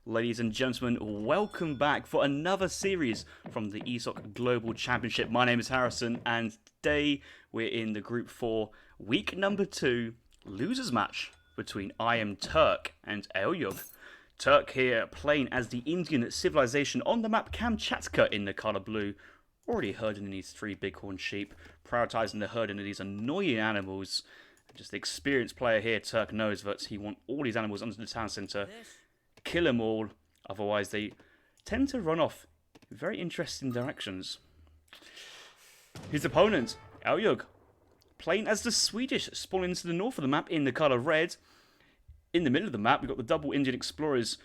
Ladies and gentlemen, welcome back for another series from the ESOC Global Championship. My name is Harrison, and today we're in the Group 4, week number 2, losers match between IAMTURK and AILEUGG. Turk here playing as the Indian civilization on the map Kamchatka in the colour blue, already herding in these 3 bighorn sheep, prioritising the herding of these annoying animals. Just the experienced player here, Turk, knows that he wants all these animals under the town centre, kill them all, otherwise they tend to run off in very interesting directions. His opponent, AILEUGG, playing as the Swedish, spawning into the north of the map in the colour red. In the middle of the map, we've got the double Indian explorers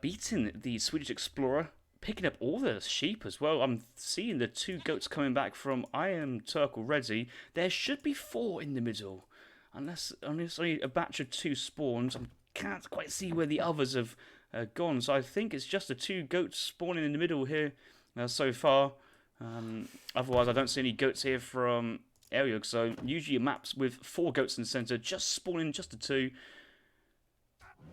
beating the Swedish explorer, picking up all the sheep as well. I'm seeing the 2 goats coming back from IAMTURK already. There should be 4 in the middle. Unless only a batch of 2 spawns. I can't quite see where the others have gone. So I think it's just the 2 goats spawning in the middle here so far. Otherwise, I don't see any goats here from AILEUGG. So usually maps with 4 goats in the centre, just spawning just the 2.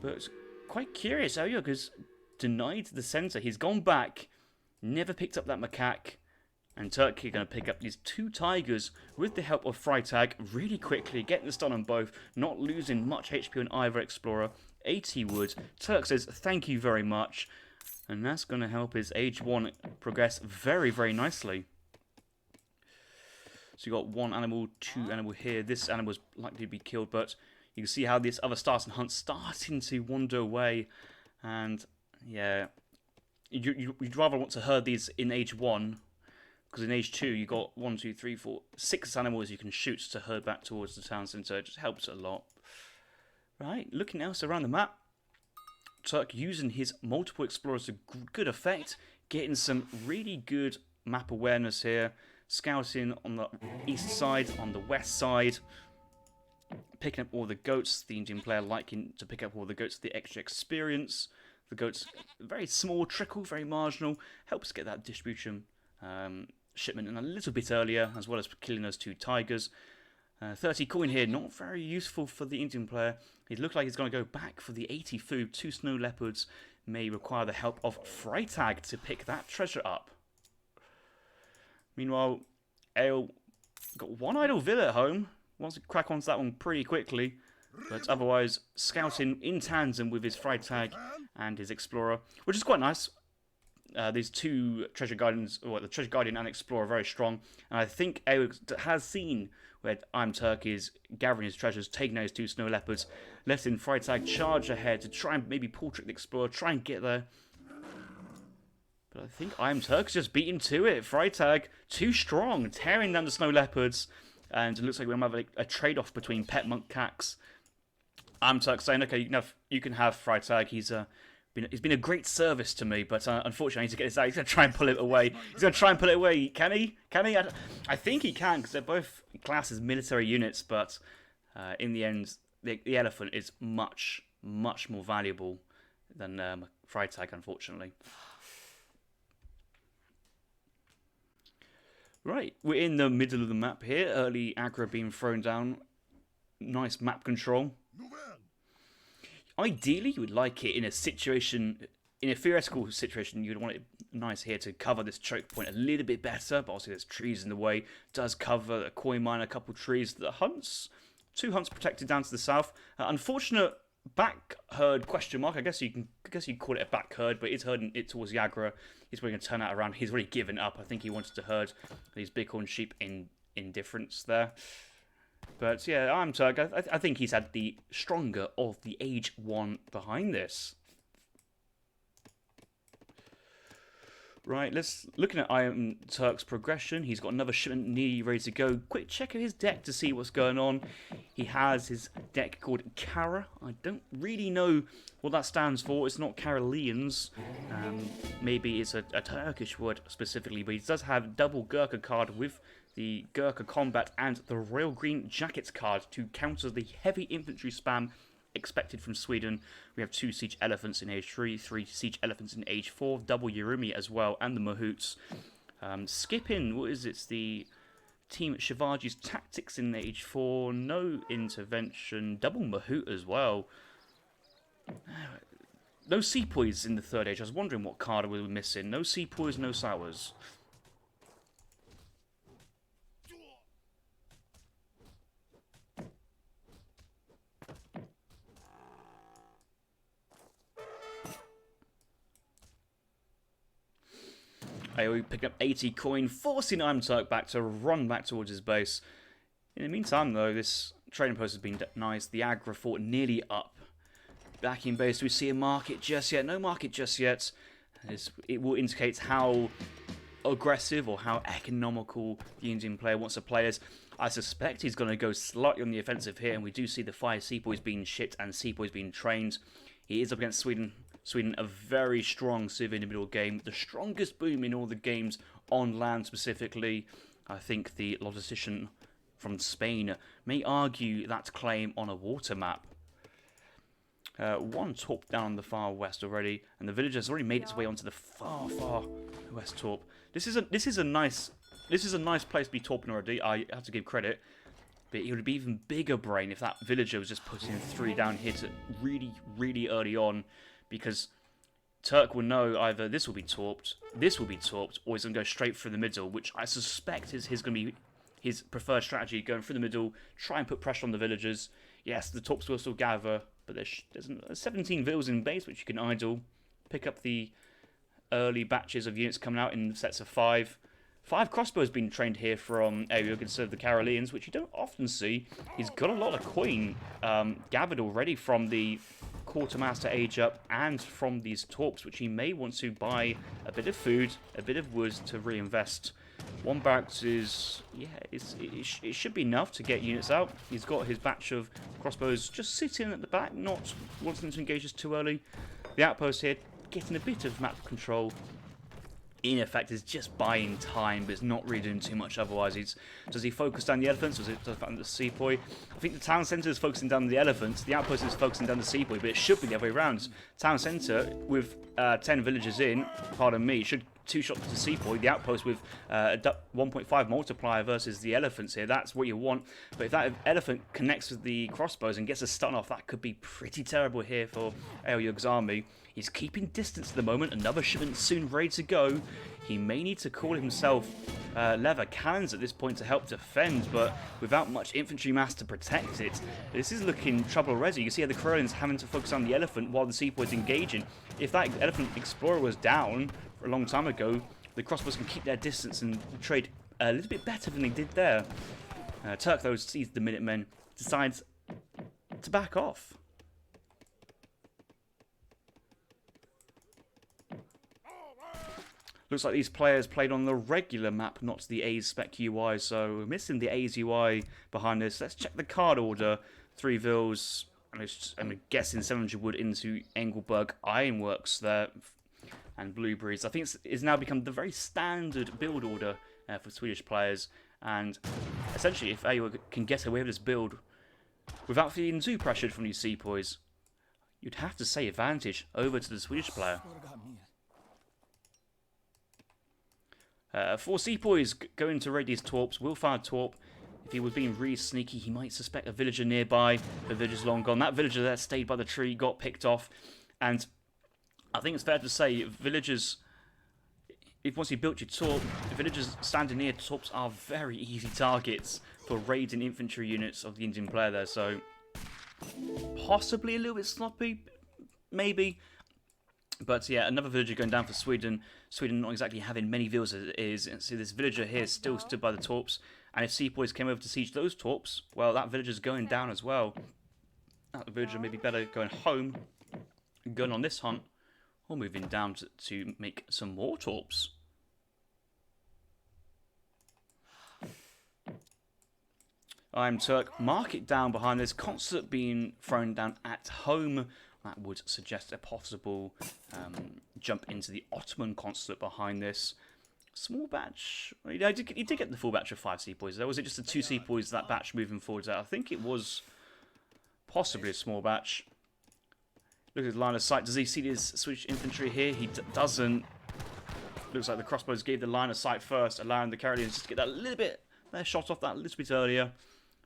But it's quite curious. AILEUGG has denied the centre. He's gone back, never picked up that macaque. And Turkey are going to pick up these 2 tigers with the help of Freitag really quickly, getting the stun on both, not losing much HP on either explorer. 80 wood. Turk says thank you very much, and that's going to help his age 1 progress very, very nicely. So you got 1 animal, 2 animal here. This animal is likely to be killed, but you can see how this other Starson hunt's starting to wander away. And yeah, you'd rather want to herd these in age 1. Because in age 2, you got 1, 2, 3, 4, 6 animals you can shoot to herd back towards the town centre. It just helps a lot. Right, looking else around the map. Turk using his multiple explorers to good effect. Getting some really good map awareness here. Scouting on the east side, on the west side. Picking up all the goats. The Indian player liking to pick up all the goats for the extra experience. The goats, very small trickle, very marginal. Helps get that distribution shipment in a little bit earlier, as well as killing those 2 tigers. 30 coin here, not very useful for the Indian player. He looks like he's going to go back for the 80 food. 2 snow leopards may require the help of Freitag to pick that treasure up. Meanwhile, Ale got 1 idle villa at home. Wants to crack onto that one pretty quickly, but otherwise scouting in tandem with his Freitag and his explorer, which is quite nice. These 2 treasure guardians, or the treasure guardian and explorer, are very strong. And I think AILEUGG has seen where IAMTURK is gathering his treasures, taking those 2 snow leopards, letting Freitag charge ahead to try and maybe pull trick the explorer, try and get there. But I think IAMTURK's just beaten to it. Freitag, too strong, tearing down the snow leopards. And it looks like we're going to have a trade-off between pet macaques. IAMTURK saying, okay, you can have Freitag. He's been a great service to me, but unfortunately I need to get this out. He's going to try and pull it away. He's going to try and pull it away. Can he? Can he? I think he can, because they're both classed as military units, but in the end, the elephant is much, much more valuable than Freitag, unfortunately. Right, we're in the middle of the map here. Early aggro being thrown down. Nice map control. Ideally, you would like it in a situation, in a theoretical situation, you'd want it nice here to cover this choke point a little bit better, but also there's trees in the way. Does cover a coin mine, a couple trees. The hunts, 2 hunts protected down to the south. Unfortunate back herd question mark. I guess you call it a back herd, but it's herding it towards the aggro. He's probably going to turn that around. He's already given up. I think he wanted to herd these bighorn sheep in indifference there. But yeah, IAMTURK, I think he's had the stronger of the age 1 behind this. Right, looking at IAMTURK's progression. He's got another shipment nearly ready to go. Quick check of his deck to see what's going on. He has his deck called Kara. I don't really know what that stands for. It's not Karelians. Maybe it's a Turkish word specifically, but he does have double Gurkha card with the Gurkha Combat and the Royal Green Jackets card to counter the heavy infantry spam expected from Sweden. We have 2 siege elephants in age 3, 3 siege elephants in age 4, double Yurumi as well, and the Mahouts. Skipping, what is it? The Team Shivaji's tactics in age 4, no intervention, double Mahout as well. No sepoys in the third age. I was wondering what card we were missing. No sepoys, no sours. AOE picking up 80 coin, forcing IAMTURK back to run back towards his base. In the meantime, though, this trading post has been nice. The aggro fort nearly up. Back in base, do we see a market just yet? No market just yet. It will indicate how aggressive or how economical the Indian player wants to play as. I suspect he's going to go slightly on the offensive here, and we do see the 5 sepoys being shipped and sepoys being trained. He is up against Sweden. Sweden, a very strong civ in the middle game. The strongest boom in all the games on land specifically. I think the logistician from Spain may argue that claim on a water map. One torp down on the far west already, and the village has already made its way onto the far west torp. This is a nice place to be torping already. I have to give credit. But it would be even bigger brain if that villager was just putting 3 down here to really early on, because Turk will know either this will be torped, or he's going to go straight through the middle, which I suspect is going to be his preferred strategy, going through the middle, try and put pressure on the villagers. Yes, the torps will still gather, but there's 17 vills in base which you can idle, pick up the early batches of units coming out in sets of 5. 5 crossbows being trained here from AILEUGG instead of the Caroleans, which you don't often see. He's got a lot of coin gathered already from the Quartermaster age up and from these torps, which he may want to buy a bit of food, a bit of wood to reinvest. 1 barracks is, yeah, it should be enough to get units out. He's got his batch of crossbows just sitting at the back, not wanting to engage us too early. The outpost here getting a bit of map control. In effect, is just buying time, but it's not really doing too much otherwise. Does he focus down the elephants, or does it down the sepoy? I think the town centre is focusing down the elephants, the outpost is focusing down the sepoy, but it should be the other way around. Town centre, with 10 villagers in, pardon me, should 2 shots to sepoy, the outpost with a 1.5 multiplier versus the elephants here. That's what you want. But if that elephant connects with the crossbows and gets a stun off, that could be pretty terrible here for AILEUGG's army. He's keeping distance at the moment. Another shipment soon ready to go. He may need to call himself leather cannons at this point to help defend, but without much infantry mass to protect it, this is looking trouble already. You see how the Carolinans having to focus on the elephant while the sepoys engaging. If that elephant explorer was down a long time ago, the crossbows can keep their distance and trade a little bit better than they did there. Turk, though, sees the Minutemen, decides to back off. Looks like these players played on the regular map, not the A's spec UI, so we're missing the A's UI behind this. Let's check the card order. 3 vills, I'm guessing 700 wood into Engelberg Ironworks there, and blueberries. I think it's now become the very standard build order for Swedish players, and essentially if AILEUGG can get away with this build without feeling too pressured from these sepoys, you'd have to say advantage over to the Swedish player. 4 sepoys going to raid these torps. Will fire torp. If he was being really sneaky, he might suspect a villager nearby. The villager's long gone. That villager there stayed by the tree, got picked off. And I think it's fair to say, villagers, if once you built your torp, villagers standing near torps are very easy targets for raiding infantry units of the Indian player there. So, possibly a little bit sloppy, maybe. But yeah, another villager going down for Sweden. Sweden not exactly having many villas as it is. And so this villager here still stood by the torps. And if sepoys came over to siege those torps, well, that villager's going down as well. That villager may be better going home, going on this hunt, or moving down to make some more torps. IAMTURK, mark it down behind this. Concert being thrown down at home. That would suggest a possible jump into the Ottoman consulate behind this. Small batch. He did get the full batch of 5 sepoys there. Was it just the 2 sepoys that batch moving forwards there? I think it was possibly a small batch. Look at the line of sight. Does he see his Swedish infantry here? He doesn't. Looks like the crossbows gave the line of sight first, allowing the Carolinans to get that little bit, their shot off that a little bit earlier.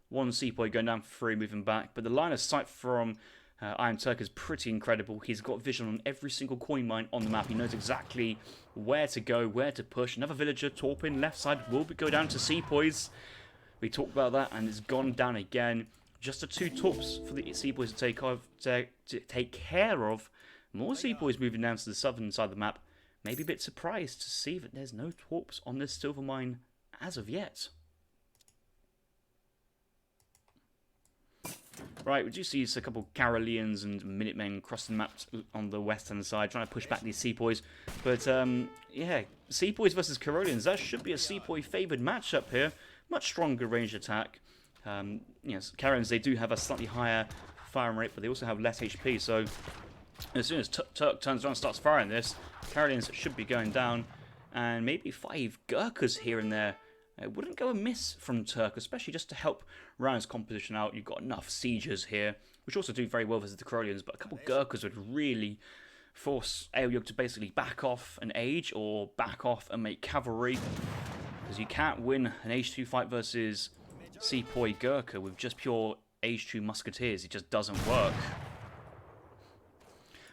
1 sepoy going down for 3, moving back. But the line of sight from IAMTURK is pretty incredible. He's got vision on every single coin mine on the map. He knows exactly where to go, where to push. Another villager, Torpin, left side, will go down to Sepoys. We talked about that, and it's gone down again. Just the 2 torps for the Sepoys to take care of. More Sepoys moving down to the southern side of the map. Maybe a bit surprised to see that there's no torps on this silver mine as of yet. Right, we do see a couple of Caroleans and Minutemen crossing the map on the western side, trying to push back these Sepoys. But, yeah, Sepoys versus Caroleans, that should be a Sepoy-favoured matchup here. Much stronger range attack. Yes, Caroleans, they do have a slightly higher firing rate, but they also have less HP, so as soon as Turk turns around and starts firing this, Caroleans should be going down, and maybe 5 Gurkhas here and there. It wouldn't go amiss from Turk, especially just to help round his composition out. You've got enough siegers here, which also do very well versus the Caroleans, but a couple Gurkhas would really force AILEUGG to basically back off and age, or back off and make cavalry, because you can't win an Age 2 fight versus Sepoy Gurkha with just pure Age 2 musketeers. It just doesn't work.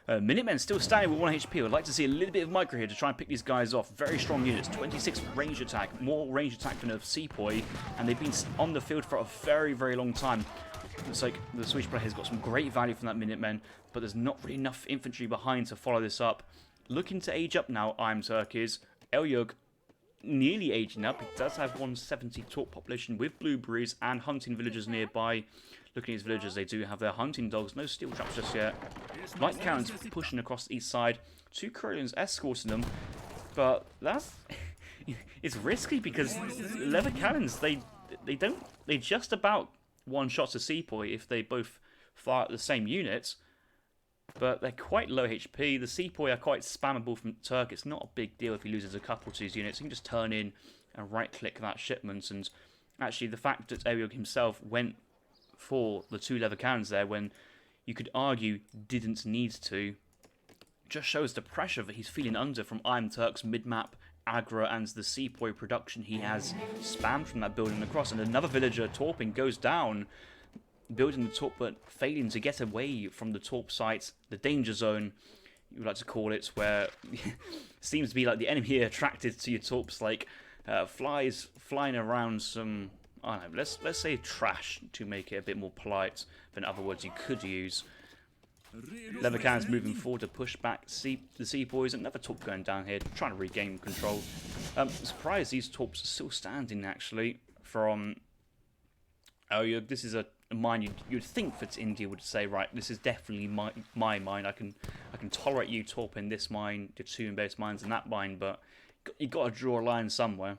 Minutemen still standing with 1 HP. I'd like to see a little bit of micro here to try and pick these guys off. Very strong units, 26 range attack, more range attack than a Sepoy, and they've been on the field for a very, very long time. Looks like the Swedish player has got some great value from that Minutemen, but there's not really enough infantry behind to follow this up. Looking to age up now, IAMTURK is. AILEUGG nearly aging up. He does have 170 torp population with blueberries and hunting villagers nearby. Looking at these villagers, they do have their hunting dogs. No steel traps just yet. Light cannons pushing across the east side. 2 Caroleans escorting them. But that's... it's risky because leather cannons, they just about one-shot a Sepoy if they both fire at the same unit. But they're quite low HP. The Sepoy are quite spammable from Turk. It's not a big deal if he loses a couple to his units. He can just turn in and right-click that shipment. And actually, the fact that AILEUGG himself went for the 2 leather cannons there when you could argue didn't need to, just shows the pressure that he's feeling under from IAMTURK's mid-map aggro and the Sepoy production he has spammed from that building across. And another villager, Torping, goes down, building the torp but failing to get away from the torp site, the danger zone, you would like to call it, where seems to be like the enemy attracted to your torps, like flies flying around some, I don't know, let's say trash to make it a bit more polite than other words you could use. Leather cannons moving forward to push back the Sepoys. Another torp going down here, trying to regain control. Surprised these torps are still standing actually from AILEUGG. This is a mine you'd think that India would say, right, this is definitely my mine. I can tolerate you torp in this mine, the 2 base mines in that mine, but you got to draw a line somewhere.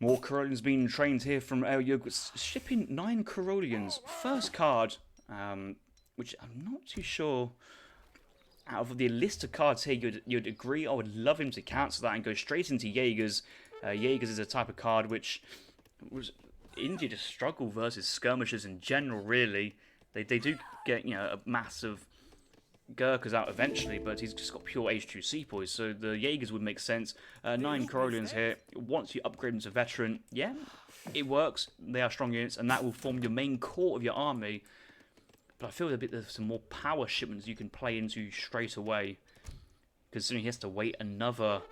More Caroleans being trained here from AILEUGG, shipping 9 Caroleans. First card, which I'm not too sure, out of the list of cards here, you'd agree. I would love him to cancel that and go straight into Jaegers. Jaegers is a type of card which was India just struggle versus skirmishers in general, really. They do get, you know, a massive Gurkhas out eventually, but he's just got pure H2 Sepoys, so the Jaegers would make sense. 9 Caroleans here. Once you upgrade them to veteran, yeah, it works. They are strong units, and that will form your main core of your army. But I feel there's some more power shipments you can play into straight away, considering he has to wait another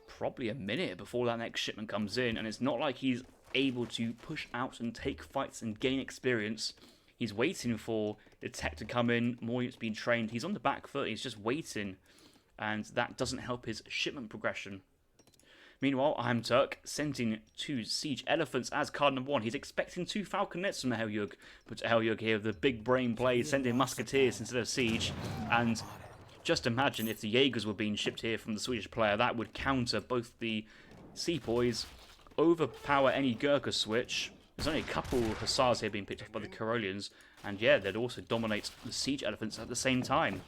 probably a minute before that next shipment comes in, and it's not like he's able to push out and take fights and gain experience. He's waiting for the tech to come in, more units being trained. He's on the back foot, he's just waiting, and that doesn't help his shipment progression. Meanwhile, IAMTURK sending 2 siege elephants as card number 1. He's expecting 2 falconets from AILEUGG, but AILEUGG here with the big brain play, sending musketeers instead of siege. And just imagine if the Jaegers were being shipped here from the Swedish player, that would counter both the Sepoys, overpower any Gurkha switch. There's only a couple hussars here being picked up by the Caroleans, and yeah, they'd also dominate the siege elephants at the same time.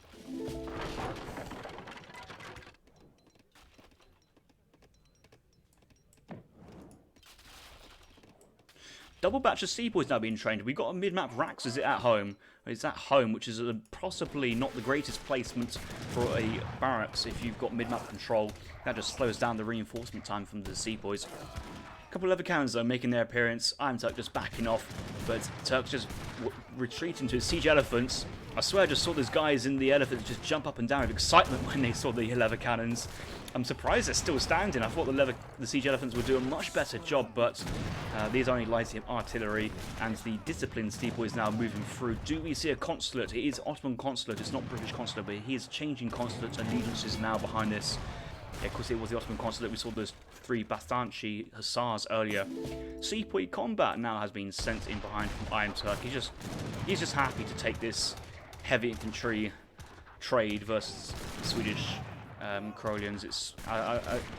Double batch of Sepoys now being trained. We've got a mid-map Rax. Is it at home? It's at home, which is possibly not the greatest placement for a barracks if you've got mid-map control. That just slows down the reinforcement time from the sepoys. A couple of other cannons though making their appearance. IAMTURK just backing off, but Turk's just retreating to his siege elephants. I swear I just saw those guys in the elephants just jump up and down with excitement when they saw the leather cannons. I'm surprised they're still standing. I thought the siege elephants would do a much better job, but these are only light artillery, and the disciplined sepoy is now moving through. Do we see a consulate? It is Ottoman consulate. It's not British consulate, but he is changing consulate allegiances now behind this. Yeah, of course it was the Ottoman consulate. We saw those 3 Bastanchi hussars earlier. Sepoy combat now has been sent in behind from IAMTURK. He's just happy to take this heavy infantry trade versus Swedish Karolians.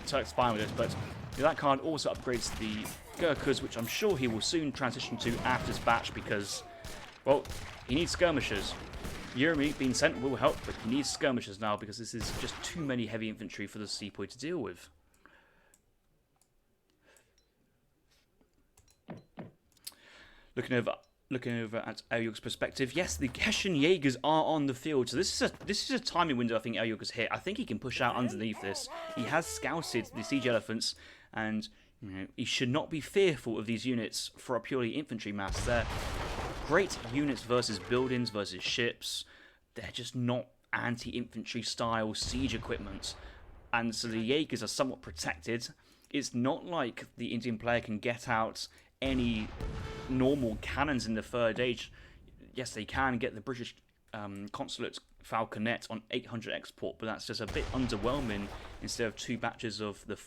Turk's fine with it, but that card also upgrades the Gurkhas, which I'm sure he will soon transition to after this batch because, well, he needs skirmishers. Urumi being sent will help, but he needs skirmishers now because this is just too many heavy infantry for the sepoy to deal with. Looking over at AILEUGG's perspective, yes, the Hessian Jaegers are on the field, so this is a timing window I think AILEUGG has hit. I think he can push out underneath this. He has scouted the siege elephants, and he should not be fearful of these units for a purely infantry mass. They're great units versus buildings versus ships. They're just not anti-infantry style siege equipment, and so the Jaegers are somewhat protected. It's not like the Indian player can get out any normal cannons in the Third Age. Yes, they can get the British consulate falconet on 800 export, but that's just a bit underwhelming instead of 2 batches of the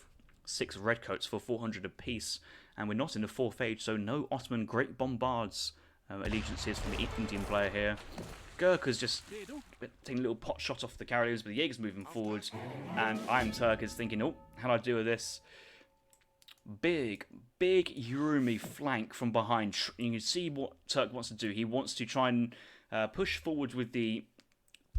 6 redcoats for 400 apiece. And we're not in the 4th Age, so no Ottoman Great Bombards allegiances from the Indian player here. Gurkha's just taking a little pot shot off the Karolians, but the Jaegers moving forwards, and IAMTURK is thinking, oh, how do I do with this? Big Urumi flank from behind. You can see what Turk wants to do. He wants to try and push forward with the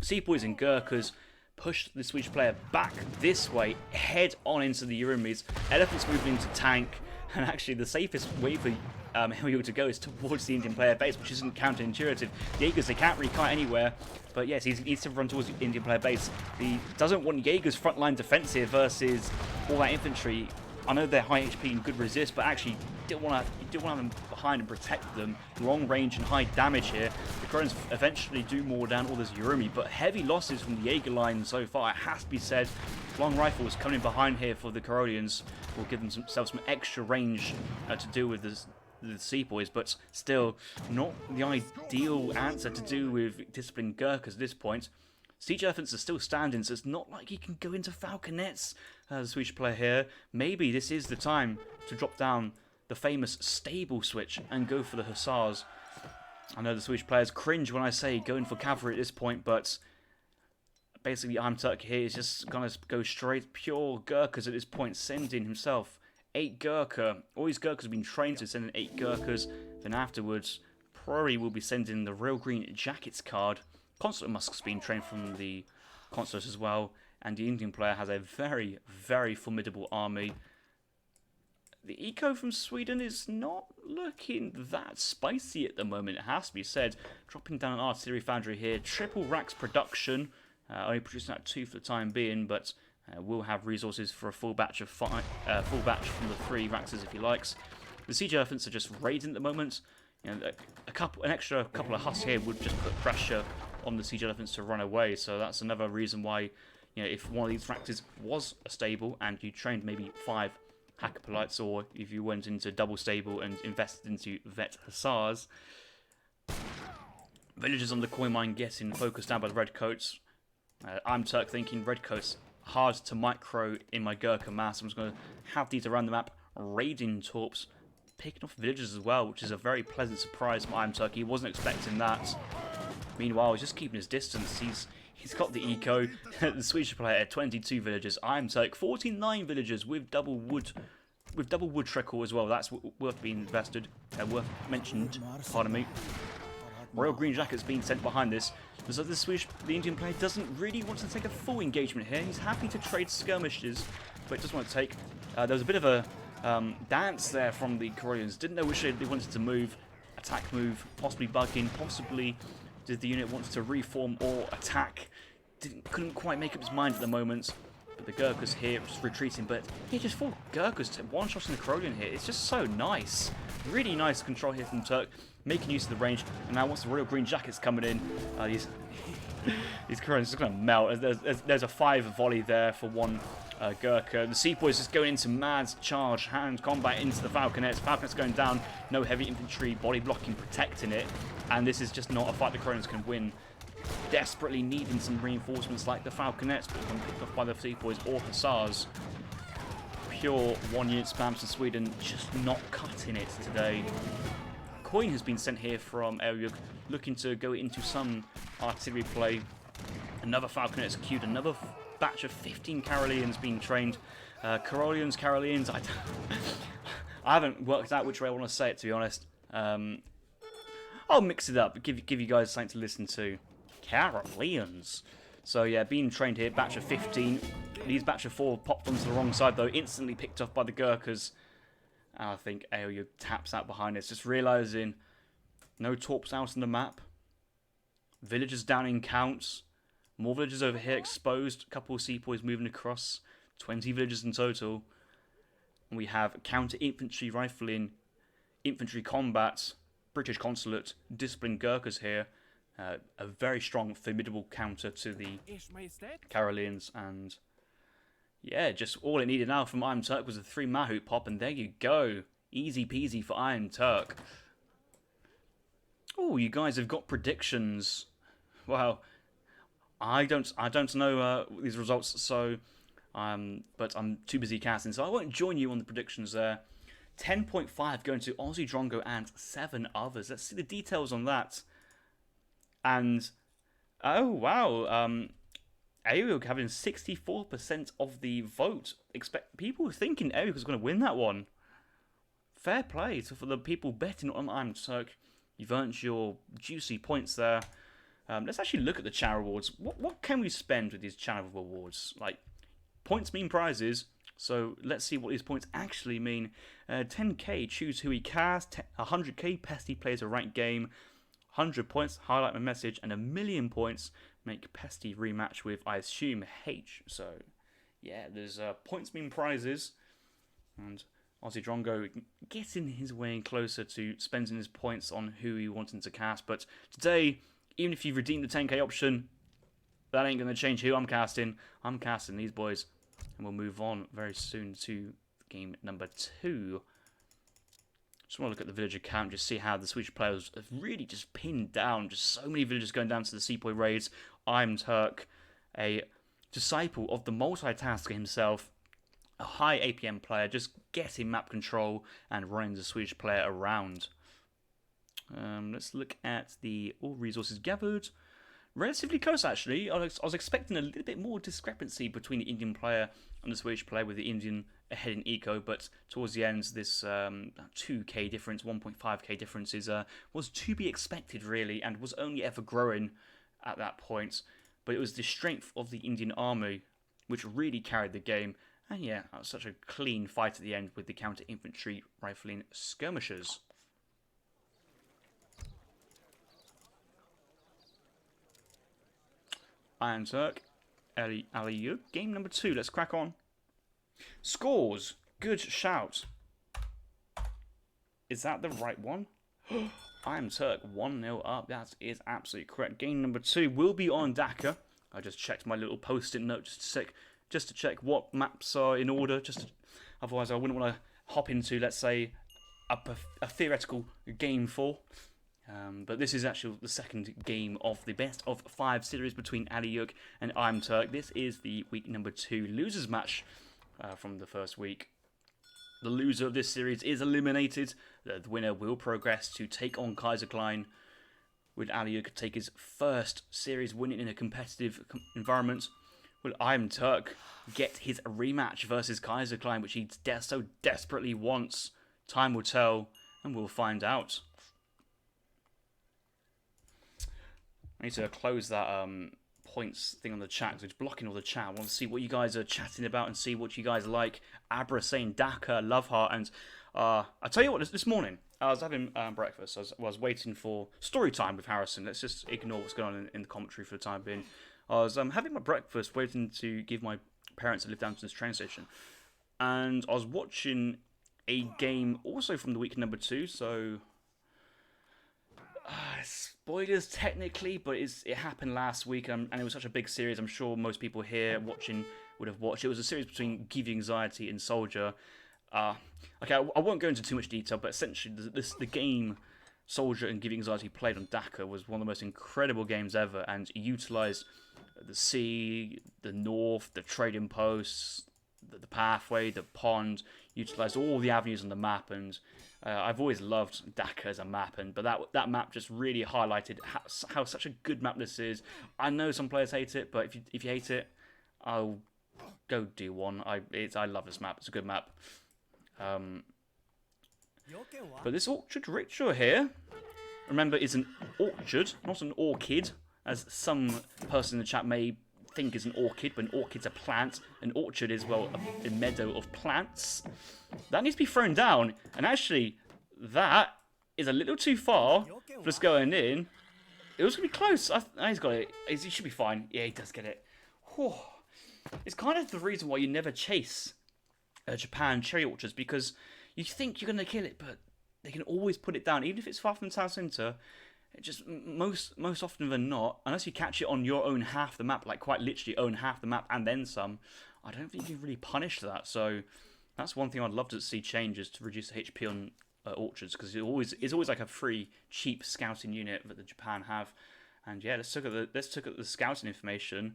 sepoys and Gurkhas, push the Swedish player back this way, head on into the Urumis. Elephants moving into tank, and actually the safest way for AILEUGG to go is towards the Indian player base, which isn't counterintuitive. The Jaegers, they can't really kite anywhere, but yes, he needs to run towards the Indian player base. He doesn't want Jaegers frontline defense here versus all that infantry. I know they're high HP and good resist, but actually you don't want to have them behind and protect them. Long range and high damage here. The Karolians eventually do more down all this Urumi, but heavy losses from the Jaeger line so far. It has to be said, long rifles coming behind here for the Karolians will give themselves some extra range to deal with the sepoys, but still not the ideal answer to do with disciplined Gurkhas at this point. Siege elephants are still standing, so it's not like he can go into falconets. The Swedish player here. Maybe this is the time to drop down the famous stable switch and go for the hussars. I know the Swedish players cringe when I say going for cavalry at this point, but basically IAMTURK here is just going to go straight pure Gurkhas at this point, sending himself 8 Gurkha. All these Gurkhas have been trained to send in 8 Gurkhas. Then afterwards, probably will be sending the Real Green Jackets card. Consulate Musk's been trained from the consulate as well, and the Indian player has a very, very formidable army. The eco from Sweden is not looking that spicy at the moment, it has to be said. Dropping down an artillery foundry here, triple racks production, only producing at 2 for the time being, but will have resources for a full batch of full batch from the 3 racks if he likes. The siege elephants are just raiding at the moment. You know, an extra couple of husks here would just put pressure on the siege elephants to run away, so that's another reason why, you know, if one of these factors was a stable and you trained maybe 5 Hackapolites, or if you went into double stable and invested into vet hussars, villagers on the coin mine getting focused down by the redcoats. IAMTURK thinking redcoats hard to micro in my Gurkha mass. I'm just going to have these around the map, raiding torps, picking off villagers as well, which is a very pleasant surprise from IAMTURK. He wasn't expecting that. Meanwhile, he's just keeping his distance. He's got the eco. The Swedish player at 22 villagers. IAMTURK 49 villagers with double wood trickle as well. That's worth being invested. Worth mentioned. Pardon me. Royal Green Jacket's being sent behind this. So the Indian player doesn't really want to take a full engagement here. He's happy to trade skirmishes, but doesn't want to take. There was a bit of a dance there from the Karolians. Didn't know which way they wanted to move. Attack move, possibly bugging, possibly did the unit want to reform or attack. couldn't quite make up his mind at the moment. But the Gurkhas here just retreating. But he just 4 Gurkhas to one-shotting the Karolian here. It's just so nice. Really nice control here from Turk, making use of the range. And now once the Royal Green Jacket's coming in, these Karolians just going to melt. There's a 5 volley there for 1 Gurkha. The Sepoys just going into mad charge, hand combat into the Falconets. Falconets going down, no heavy infantry, body blocking, protecting it. And this is just not a fight the Karolians can win. Desperately needing some reinforcements like the Falconets, but when picked off by the Sepoys or Hussars. Pure 1-unit spams from Sweden, just not cutting it today. Coin has been sent here from AILEUGG, looking to go into some artillery play. Another Falconet is queued, another batch of 15 Karolians being trained. Karolians, I haven't worked out which way I want to say it, to be honest. I'll mix it up, give you guys something to listen to. Karolians. So yeah, being trained here, batch of 15. These batch of 4 popped onto the wrong side though, instantly picked off by the Gurkhas. And I think AILEUGG taps out behind us, just realising no torps out on the map. Villagers down in counts. More villagers over here exposed. A couple of Sepoys moving across. 20 villagers in total. And we have counter infantry rifling, infantry combat, British consulate, disciplined Gurkhas here. A very strong, formidable counter to the Karolians, and yeah, just all it needed now from IAMTURK was a 3 Mahout pop, and there you go. Easy peasy for IAMTURK. Oh, you guys have got predictions. Well, I don't know these results, so but I'm too busy casting, so I won't join you on the predictions there. 10.5 going to Aussie Drongo and 7 others. Let's see the details on that. And, oh wow, AILEUGG having 64% of the vote. People thinking AILEUGG was going to win that one. Fair play for the people betting on IAMTURK. You've earned your juicy points there. Let's actually look at the channel rewards. What can we spend with these channel rewards? Like, points mean prizes. So let's see what these points actually mean. 10k, choose who we cast. 100k, Pesty plays a ranked game. 100 points, highlight my message, and 1,000,000 points, make Pesty rematch with, I assume, H. So, yeah, there's points mean prizes, and Aussie Drongo getting his way closer to spending his points on who he wanted to cast. But today, even if you've redeemed the 10k option, that ain't going to change who I'm casting. I'm casting these boys, and we'll move on very soon to game number 2. Just want to look at the villager count, just see how the Swedish players have really just pinned down. Just so many villagers going down to the Sepoy raids. IAMTURK, a disciple of the multitasker himself, a high APM player, just getting map control and running the Swedish player around. Let's look at the all resources gathered. Relatively close, actually. I was expecting a little bit more discrepancy between the Indian player and the Swedish player, with the Indian ahead in eco, but towards the end, this 2k difference, 1.5k difference was to be expected, really, and was only ever growing at that point. But it was the strength of the Indian army which really carried the game, and yeah, that was such a clean fight at the end with the counter-infantry rifling skirmishers. IAMTURK, AILEUGG, game number 2. Let's crack on. Scores. Good shout. Is that the right one? IAMTURK 1-0 up. That is absolutely correct. Game number 2 will be on Dhaka. I just checked my little post-it note just to check what maps are in order. Otherwise, I wouldn't want to hop into, let's say, a theoretical game 4. But this is actually the second game of the best of 5 series between AILEUGG and IAMTURK. This is the week number 2 losers match from the first week. The loser of this series is eliminated. The winner will progress to take on Kaiserklein, with AILEUGG take his first series winning in a competitive environment. Will IAMTURK get his rematch versus Kaiserklein, which he so desperately wants? Time will tell, and we'll find out. I need to close that points thing on the chat, because it's blocking all the chat. I want to see what you guys are chatting about and see what you guys like. Abra saying Dhaka, love heart, and I tell you what, this morning I was having breakfast. I was waiting for story time with Harrison. Let's just ignore what's going on in the commentary for the time being. I was having my breakfast, waiting to give my parents a lift down to this train station, and I was watching a game also from the week number 2. So spoilers technically, but it happened last week, and it was such a big series. I'm sure most people here watching would have watched. It was a series between Give You Anxiety and Soldier. Okay, I won't go into too much detail, but essentially the game Soldier and Give You Anxiety played on Dakar was one of the most incredible games ever, and utilised the sea, the north, the trading posts, the pathway, the pond, utilised all the avenues on the map, and I've always loved Dakar as a map, but that map just really highlighted how such a good map this is. I know some players hate it, but if you hate it, I'll go do one. I love this map. It's a good map. But this orchard ritual here, remember, is an orchard, not an orchid, as some person in the chat may think is an orchid, but an orchid's a plant. An orchard is, well, a meadow of plants. That needs to be thrown down, and actually, that is a little too far for us going in. It was going to be close. He's got it. He should be fine. Yeah, he does get it. Whew. It's kind of the reason why you never chase Japan cherry orchards, because you think you're going to kill it, but they can always put it down, even if it's far from the town centre. It just most often than not, unless you catch it on your own half the map, like quite literally own half the map and then some, I don't think you can really punish that. So that's one thing I'd love to see change, is to reduce the HP on orchards, because it's always like a free, cheap scouting unit that the Japan have. And yeah, let's look at the scouting information.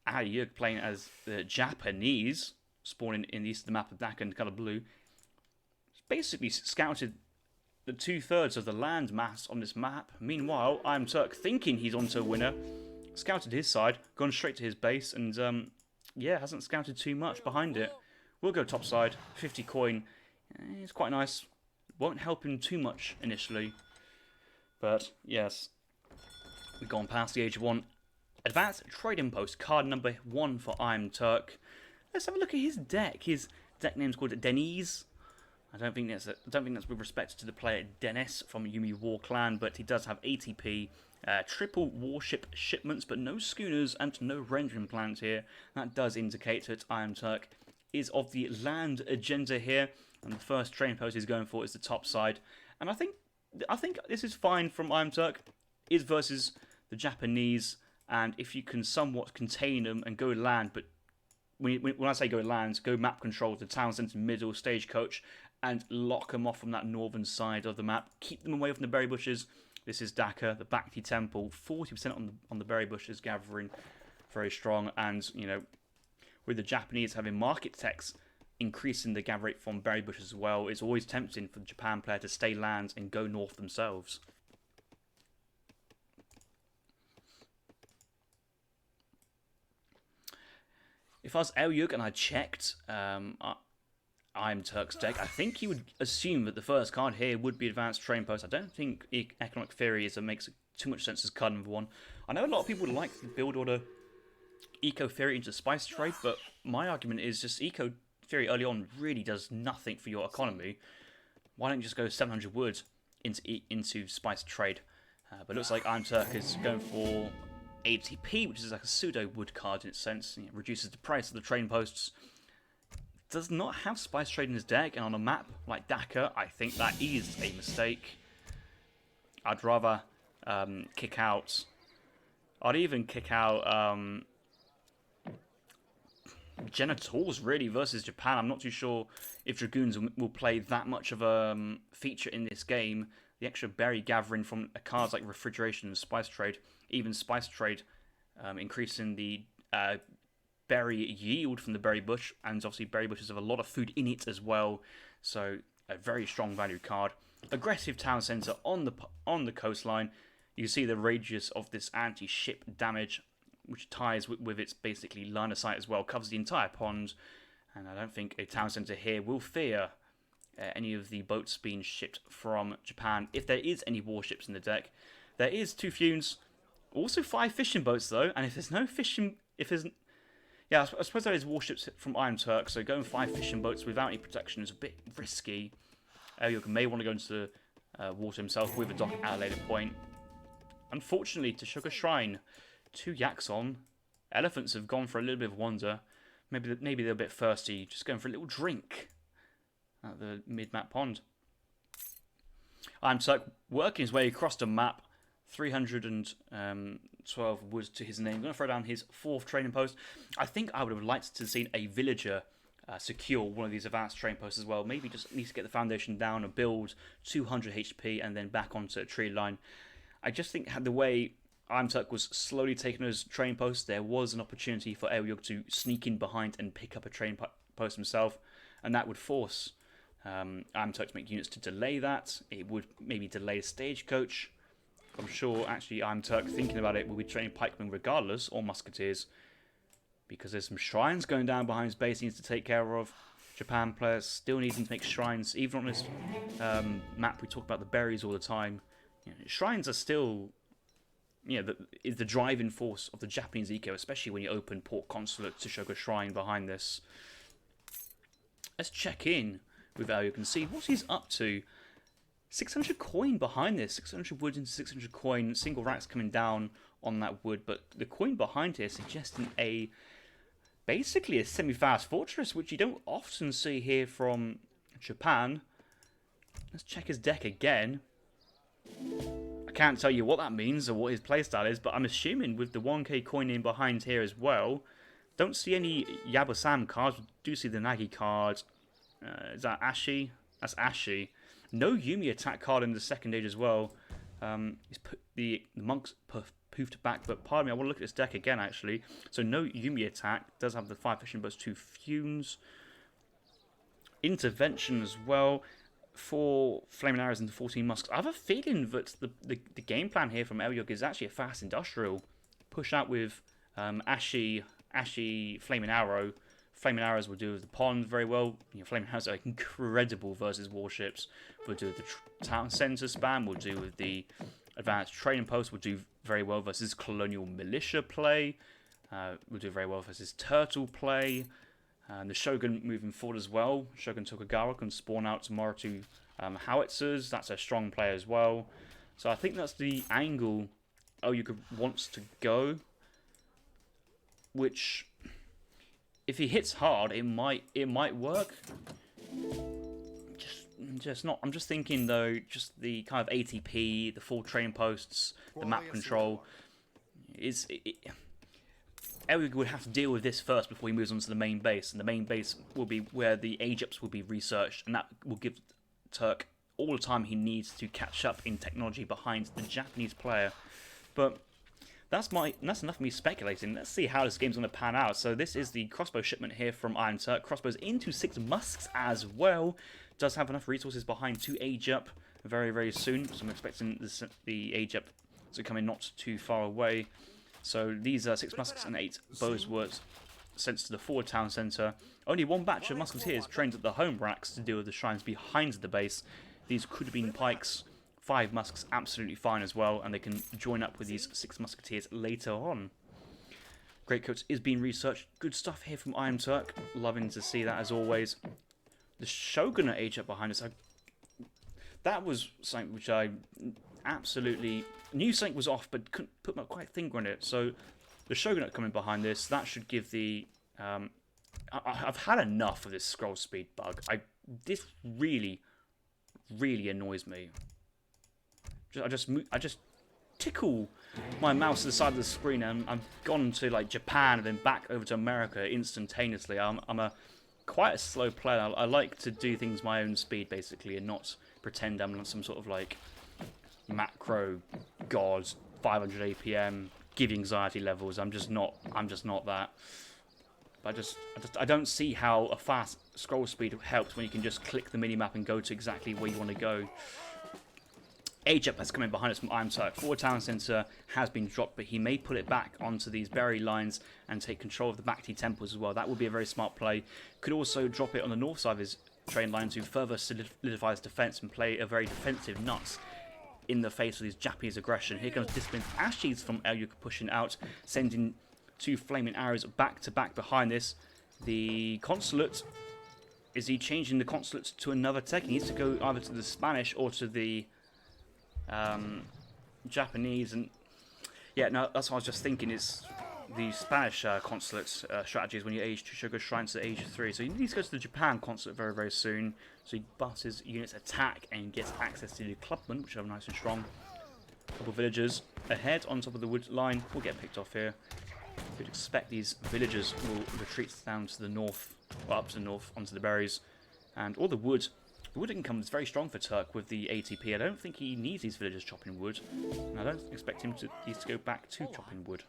AILEUGG playing as the Japanese, spawning in the east of the map of Dakar in colour blue. Basically scouted the 2/3 of the land mass on this map. Meanwhile, IAMTURK, thinking he's onto a winner, scouted his side, gone straight to his base, and yeah, hasn't scouted too much behind it. We'll go top side, 50 coin. It's quite nice. Won't help him too much initially, but yes, we've gone past the age of 1. Advanced Trading Post, card number 1 for IAMTURK. Let's have a look at his deck. His deck name's called Denise. I don't think that's with respect to the player Dennis from Yumi War Clan, but he does have ATP, triple warship shipments, but no schooners and no rendering plans here. That does indicate that IAMTURK is of the land agenda here, and the first train post he's going for is the top side. And I think this is fine from IAMTURK. Is versus the Japanese, and if you can somewhat contain them and go land, but when I say go land, go map control to town centre, middle, stagecoach, and lock them off from that northern side of the map. Keep them away from the berry bushes. This is Dakar, the Bhakti Temple, 40% on the berry bushes gathering, very strong. And you know, with the Japanese having market techs increasing the gather rate from berry bushes as well, it's always tempting for the Japan player to stay land and go north themselves. If I was AILEUGG and I checked IAMTURK's deck, I think you would assume that the first card here would be Advanced Train Post. I don't think Economic Theory makes too much sense as card number 1. I know a lot of people like the build order Eco Theory into Spice Trade, but my argument is just Eco Theory early on really does nothing for your economy. Why don't you just go 700 wood into Spice Trade? But it looks like IAMTURK is going for ATP, which is like a pseudo wood card in its sense. It reduces the price of the train posts. Does not have Spice Trade in his deck, and on a map like Dakar, I think that is a mistake. I'd rather kick out. I'd even kick out Genitals really versus Japan. I'm not too sure if Dragoons will play that much of a feature in this game. The extra berry gathering from cards like Refrigeration and Spice Trade, even Spice Trade increasing the berry yield from the berry bush, and obviously berry bushes have a lot of food in it as well, so a very strong value card. Aggressive town centre on the coastline. You see the radius of this anti-ship damage, which ties with its basically line of sight as well, covers the entire pond, and I don't think a town centre here will fear any of the boats being shipped from Japan. If there is any warships in the deck, there is 2 fumes, also 5 fishing boats though, and if there's no fishing, yeah, I suppose there is warships from IAMTURK, so going 5 fishing boats without any protection is a bit risky. AILEUGG may want to go into the water himself with a dock at a later point. Unfortunately, to Sugar Shrine, 2 yaks on. Elephants have gone for a little bit of wander. Maybe they're a bit thirsty, just going for a little drink at the mid-map pond. IAMTURK working his way across the map. 312 wood to his name. Going to throw down his 4th training post. I think I would have liked to have seen a villager secure one of these advanced training posts as well. Maybe just needs to get the foundation down and build 200 HP and then back onto a tree line. I just think the way IAMTURK was slowly taking those training posts, there was an opportunity for AILEUGG to sneak in behind and pick up a training post himself, and that would force IAMTURK to make units to delay that. It would maybe delay a stagecoach. I'm sure actually IAMTURK, thinking about it, will be training pikemen regardless, or musketeers, because there's some shrines going down behind his base he needs to take care of. Japan players still needing to make shrines, even on this map we talk about the berries all the time. Shrines are still, is the driving force of the Japanese eco, especially when you open Port Consulate to Shogun Shrine behind this. Let's check in with AILEUGG and see what he's up to. 600 coin behind this, 600 wood into 600 coin, single racks coming down on that wood, but the coin behind here suggesting basically a semi-fast fortress, which you don't often see here from Japan. Let's check his deck again. I can't tell you what that means or what his playstyle is, but I'm assuming with the 1k coin in behind here as well, don't see any Yabo-Sam cards, we do see the Nagi card. Is that Ashi? That's Ashi. No Yumi attack card in the second age as well. He's put the monks poofed back, but pardon me, I want to look at this deck again actually. So no Yumi attack, does have the 5 fishing boats, 2 fumes. Intervention as well. 4 flaming arrows and 14 musks. I have a feeling that the game plan here from AILEUGG is actually a fast industrial. Push out with Ashi, flaming arrow. Flaming arrows will do with the pond very well. Flaming arrows are incredible versus warships. Will do with the town centre spam. Will do with the advanced training post. Will do very well versus colonial militia play. Will do very well versus turtle play. And the Shogun moving forward as well. Shogun Tokugawa can spawn out tomorrow to howitzers. That's a strong play as well. So I think that's the angle AILEUGG wants to go. Which, if he hits hard, it might work. Just not. I'm just thinking though, just the kind of ATP, the 4 training posts, the map control. AILEUGG would have to deal with this first before he moves on to the main base, and the main base will be where the age-ups will be researched, and that will give Turk all the time he needs to catch up in technology behind the Japanese player. But that's enough of me speculating. Let's see how this game's going to pan out. So this is the crossbow shipment here from IAMTURK. Crossbows into 6 musks as well. Does have enough resources behind to age up very, very soon. So I'm expecting the age up to come in not too far away. So these 6 musks and 8 bows were sent to the forward town centre. Only 1 batch of musketeers trained at the home racks to deal with the shrines behind the base. These could have been pikes. 5 musks absolutely fine as well, and they can join up with these 6 musketeers later on. Greatcoats is being researched. Good stuff here from IAMTURK. Loving to see that as always. The Shogun age up behind us. That was something which I absolutely knew something was off, but couldn't put my quite finger on it. So the Shogun coming behind this, that should give the. I've had enough of this scroll speed bug. This really annoys me. I just tickle my mouse to the side of the screen, and I've gone to like Japan and then back over to America instantaneously. I'm quite a slow player. I like to do things my own speed basically, and not pretend I'm on some sort of like macro god 500 APM give anxiety levels. I'm just not that. But I don't see how a fast scroll speed helps when you can just click the minimap and go to exactly where you want to go. Age up that's coming behind us from IAMTURK. Forward town centre has been dropped, but he may pull it back onto these berry lines and take control of the Bhakti temples as well. That would be a very smart play. Could also drop it on the north side of his train line to further solidify his defence and play a very defensive nuts in the face of these Japanese aggression. Here comes Disciplined Ashes from AILEUGG pushing out, sending 2 flaming arrows back to back behind this. The consulate, is he changing the consulate to another tech? He needs to go either to the Spanish or to the Japanese, and Yeah, no, that's what I was just thinking. It's the Spanish consulate strategies when you age 2 sugar shrines to age 3. So you need to go to the Japan consulate very, very soon. So he buffs his units attack and gets access to the clubmen, which are nice and strong. A couple of villagers ahead on top of the wood line will get picked off here. You'd expect these villagers will retreat down to the north, or up to the north, onto the berries. And all the wood income is very strong for Turk with the ATP. I don't think he needs these villagers chopping wood. And I don't expect him to need to go back to chopping wood.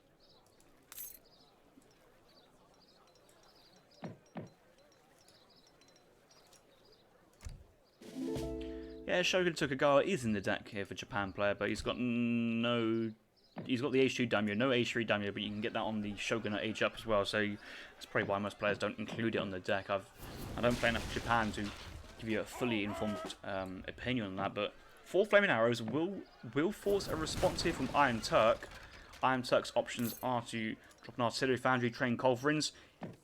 Yeah, Shogun Tokugawa is in the deck here for Japan player, but he's got no... He's got the H2 daimyo, no H3 daimyo, but you can get that on the Shogun Age Up as well, so that's probably why most players don't include it on the deck. I don't play enough Japan to give you a fully informed opinion on that, but 4 Flaming Arrows will force a response here from IAMTURK. IAMTURK's options are to drop an Artillery Foundry, train Culverins.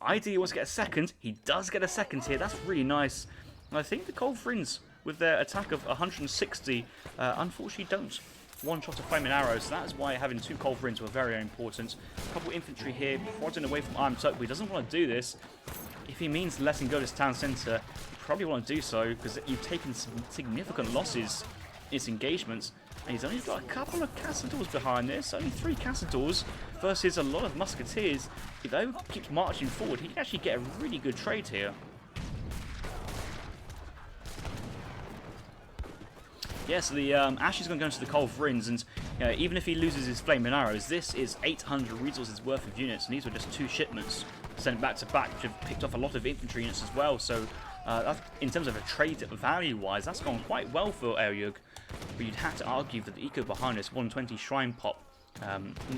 Ideally, he wants to get a second. He does get a second here. That's really nice. And I think the Culverins, with their attack of 160, unfortunately don't one-shot a Flaming Arrows. So that is why having 2 Culverins were very important. A couple infantry here, prodding away from IAMTURK, but he doesn't want to do this. If he means letting go this town centre, you probably want to do so, because you've taken some significant losses in its engagements. And he's only got a couple of Cassadors behind this, only 3 Cassadors versus a lot of Musketeers. If they keeps marching forward, he can actually get a really good trade here. Yeah, so the Ash is going to go into the Culverins, and even if he loses his Flaming Arrows, this is 800 resources worth of units, and these were just 2 shipments sent back to back, which have picked off a lot of infantry units as well. So in terms of a trade value-wise, that's gone quite well for AILEUGG. But you'd have to argue that the eco behind this 120 Shrine Pop,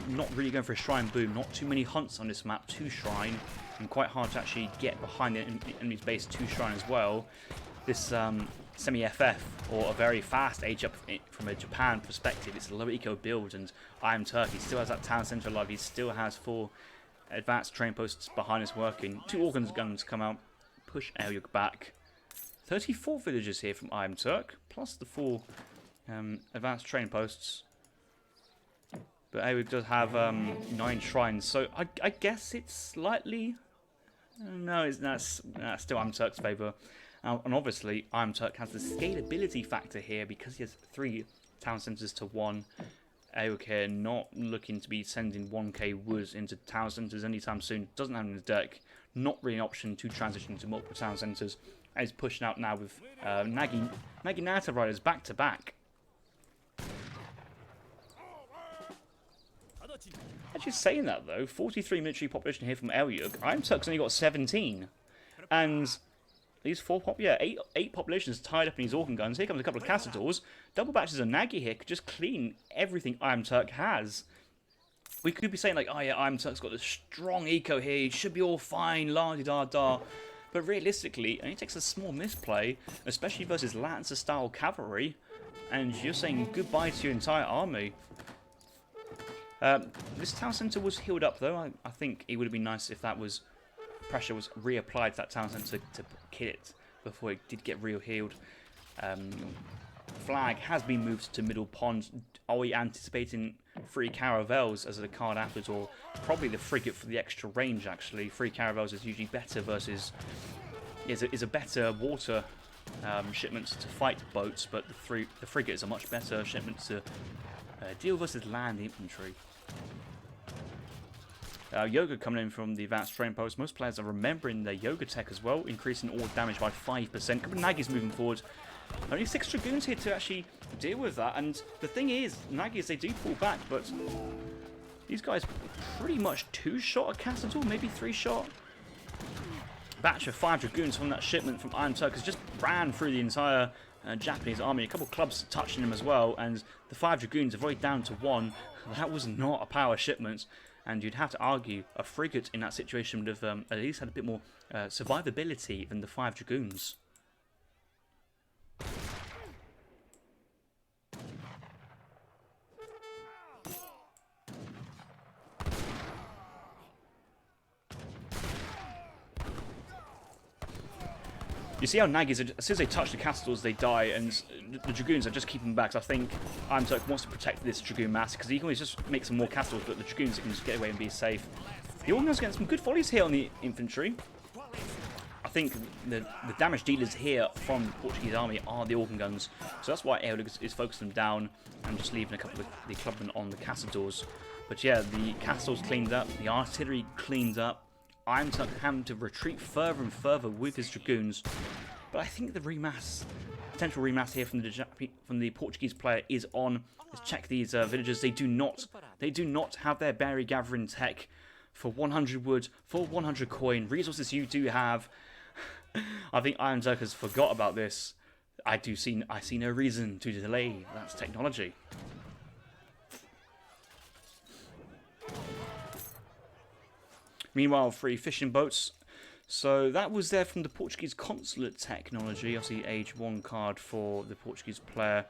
not really going for a Shrine Boom, not too many hunts on this map to Shrine, and quite hard to actually get behind the enemy's base to Shrine as well. This semi-FF, or a very fast age up from a Japan perspective, it's a low eco build, and IAMTURK, he still has that town centre alive, he still has 4 advanced train posts behind us working, 2 organs guns come out, push AILEUGG back. 34 villagers here from IAMTURK, plus the 4 advanced train posts. But AILEUGG does have 9 shrines, so I guess it's slightly... No, that's still IAMTURK's favour. And obviously, IAMTURK has the scalability factor here because he has 3 town centres to 1. AILEUGG here not looking to be sending 1k wood into town centres anytime soon. Doesn't have in his deck. Not really an option to transition to multiple town centres. And he's pushing out now with Naginata Riders back to back. Actually saying that though, 43 military population here from AILEUGG. IAMTURK's only got 17. And... these 8 populations tied up in these organ guns. Here comes a couple of Cassadors. Double batches of Nagi here could just clean everything IAMTURK has. We could be saying like, oh yeah, IAMTURK's got this strong eco here, he should be all fine, la-di-da-da. But realistically, it only takes a small misplay, especially versus Lancer-style cavalry, and you're saying goodbye to your entire army. This town centre was healed up though. I think it would have been nice if that was... pressure was reapplied to that town centre to kill it before it did get real healed. Flag has been moved to Middle Pond. Are we anticipating 3 caravels as a card afterwards, or probably the frigate for the extra range actually? 3 caravels is usually better versus... is a better water shipment to fight boats, but the frigate is a much better shipment to deal versus land infantry. Yoga coming in from the advanced train post. Most players are remembering their Yoga tech as well, increasing all damage by 5%. Couple of Nagis moving forward. Only 6 Dragoons here to actually deal with that. And the thing is, Nagis, they do pull back, but these guys pretty much 2-shot a Cassador, maybe 3-shot. Batch of 5 Dragoons from that shipment from IAMTURK has just ran through the entire Japanese army. A couple of clubs touching them as well, and the 5 Dragoons are already down to 1. That was not a power shipment. And you'd have to argue a frigate in that situation would have at least had a bit more survivability than the 5 Dragoons. You see how Nagis, as soon as they touch the castles, they die, and the Dragoons are just keeping them back. So I think IAMTURK wants to protect this Dragoon mass, because he can always just make some more castles, but the Dragoons can just get away and be safe. The Organ Guns getting some good volleys here on the infantry. I think the damage dealers here from the Portuguese army are the Organ Guns, so that's why AILEUGG is focusing them down and just leaving a couple of the clubmen on the castle doors. But yeah, the castles cleaned up, the artillery cleaned up. IAMTURK having to retreat further and further with his Dragoons. But I think the potential remass here from the Portuguese player is on. Let's check these villagers. They do not have their berry gathering tech for 100 wood, for 100 coin. Resources you do have. I think IAMTURK has forgot about this. I see no reason to delay that technology. Meanwhile, 3 fishing boats. So that was there from the Portuguese consulate technology. Obviously, age 1 card for the Portuguese player.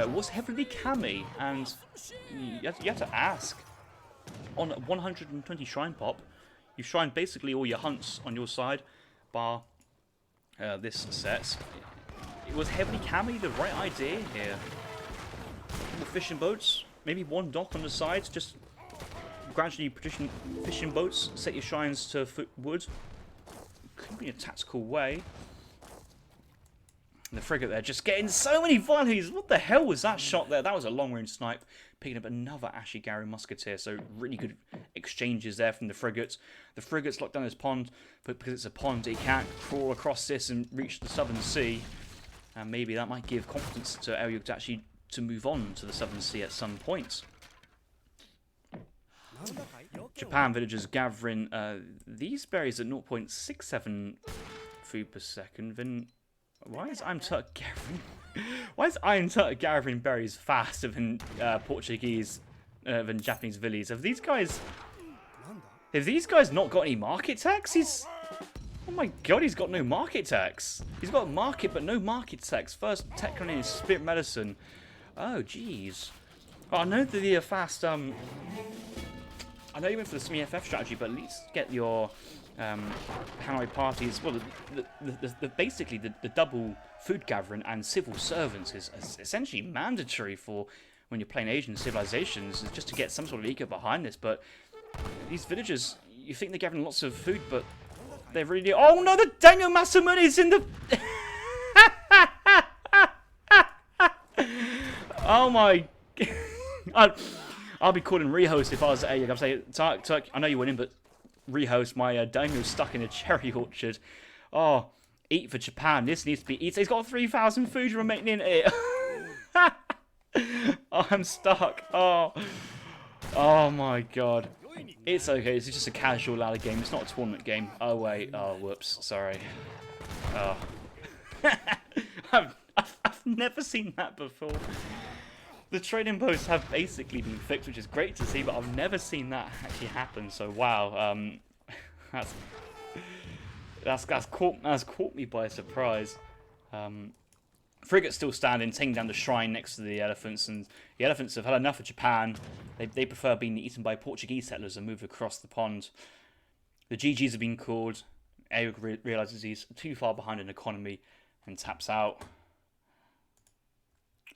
Was heavily cami, and you have to ask. On 120 shrine pop, you shrine basically all your hunts on your side, bar this set. It was heavily cami the right idea here. More fishing boats, maybe 1 dock on the sides, just gradually position fishing boats, set your shrines to wood. Could be a tactical way. And the frigate there just getting so many volleys. What the hell was that shot there? That was a long range snipe. Picking up another Ashigari musketeer. So really good exchanges there from the frigate. The frigate's locked down this pond, but because it's a pond, it can't crawl across this and reach the Southern Sea. And maybe that might give confidence to AOE to actually move on to the Southern Sea at some point. Japan villagers gathering these berries at 0.67 food per second. Then why is IAMTURK gathering? Why is IAMTURK gathering berries faster than than Japanese villies? Have these guys not got any market tax? Oh my god, he's got no market tax. He's got market but no market tax. First tech on is spirit medicine. Oh jeez. Oh, I know that the fast I know you went for the SME-FF strategy, but at least get your Hanoi parties. Well, basically the double food gathering and civil servants is essentially mandatory for when you're playing Asian civilizations, just to get some sort of eco behind this. But these villagers, you think they're gathering lots of food, but they really. Oh no, the Daniel Masamuni's in the. Oh my. I'll be calling rehost if I was AILEUGG. I'm saying, Turk, I know you're winning, but rehost, my daimyo's stuck in a cherry orchard. Oh, eat for Japan. This needs to be eaten. He's got 3,000 food remaining in it. Oh, I'm stuck. Oh my god. It's okay. It's just a casual ladder game. It's not a tournament game. Oh wait. Oh whoops. Sorry. Oh. I've never seen that before. The trading posts have basically been fixed, which is great to see, but I've never seen that actually happen. So wow, that's caught me by surprise. Frigate's still standing, taking down the shrine next to the elephants, and the elephants have had enough of Japan. They prefer being eaten by Portuguese settlers and move across the pond. The GGs have been called. AILEUGG realizes he's too far behind in economy and taps out.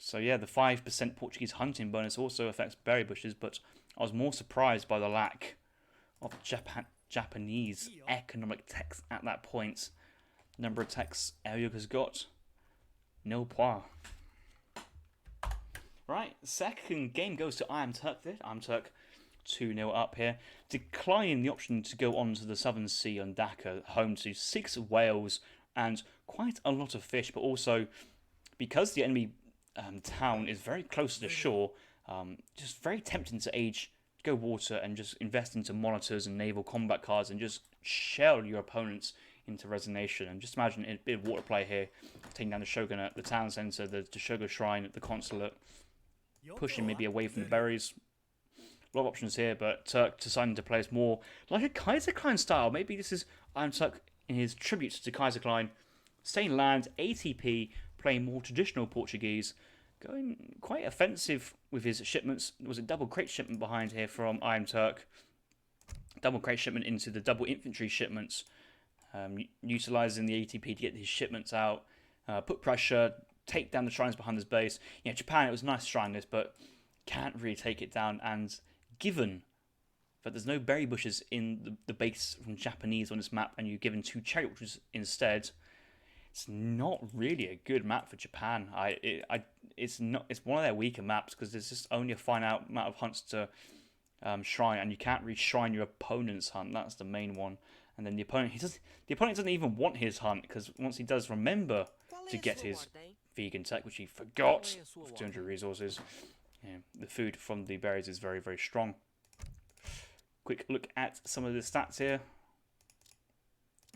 So yeah, the 5% Portuguese hunting bonus also affects berry bushes, but I was more surprised by the lack of Japanese economic techs at that point. Number of techs AILEUGG has got, 0 points. Right, second game goes to IAMTURK there. IAMTURK 2-0 up here. Declining the option to go on to the Southern Sea on Dhaka, home to 6 whales and quite a lot of fish, but also because the enemy town is very close to the shore, just very tempting to go water and just invest into monitors and naval combat cards and just shell your opponents into resignation. And just imagine a bit of water play here, taking down the Shogun at the town centre, the Shogun shrine at the consulate, pushing maybe away from the berries. A lot of options here, but Turk deciding to play as more like a Kaiser Klein style. Maybe this is IAMTURK in his tribute to Kaiser Klein. Staying land, ATP, playing more traditional Portuguese, going quite offensive with his shipments. There was a double crate shipment behind here from IAMTURK. Double crate shipment into the double infantry shipments. utilising the ATP to get his shipments out, put pressure, take down the shrines behind his base. Japan, it was nice shrine this, but can't really take it down. And given that there's no berry bushes in the base from Japanese on this map, and you're given 2 chariot orchards instead, it's not really a good map for Japan. It's one of their weaker maps because there's just only a finite amount of hunts to shrine, and you can't really shrine your opponent's hunt. That's the main one. And then the opponent doesn't even want his hunt, because once he does remember to get his vegan tech, which he forgot with 200 resources, the food from the berries is very, very strong. Quick look at some of the stats here.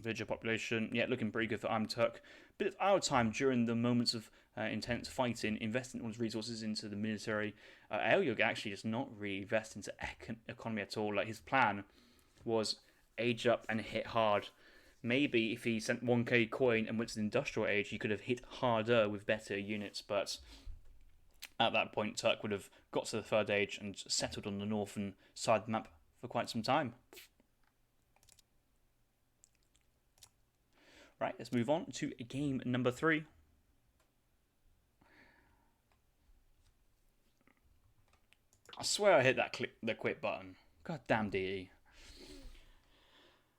Villager population, looking pretty good for IAMTURK. Bit of idle time during the moments of intense fighting, investing all his resources into the military. AILEUGG actually does not really invest into economy at all. Like, his plan was age up and hit hard. Maybe if he sent 1k coin and went to the industrial age, he could have hit harder with better units, but at that point Turk would have got to the 3rd age and settled on the northern side of the map for quite some time. Right, let's move on to game number 3. I swear I hit the quit button. God damn DE.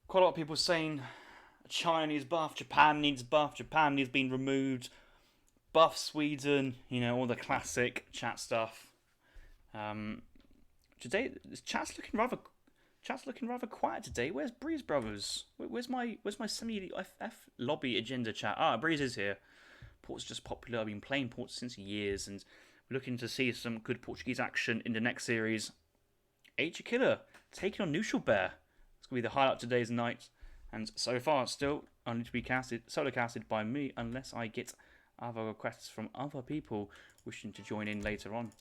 Quite a lot of people saying China needs buff, Japan needs buff, Japan needs being removed, buff Sweden, all the classic chat stuff. Today, chat's looking rather quiet today. Where's Breeze Brothers? Where's my semi-FF lobby agenda chat? Breeze is here. Port's just popular. I've been playing Port since years, and we're looking to see some good Portuguese action in the next series. Age of Killer taking on Neutral Bear. It's going to be the highlight of today's night, and so far still only to be solo casted by me, unless I get other requests from other people wishing to join in later on.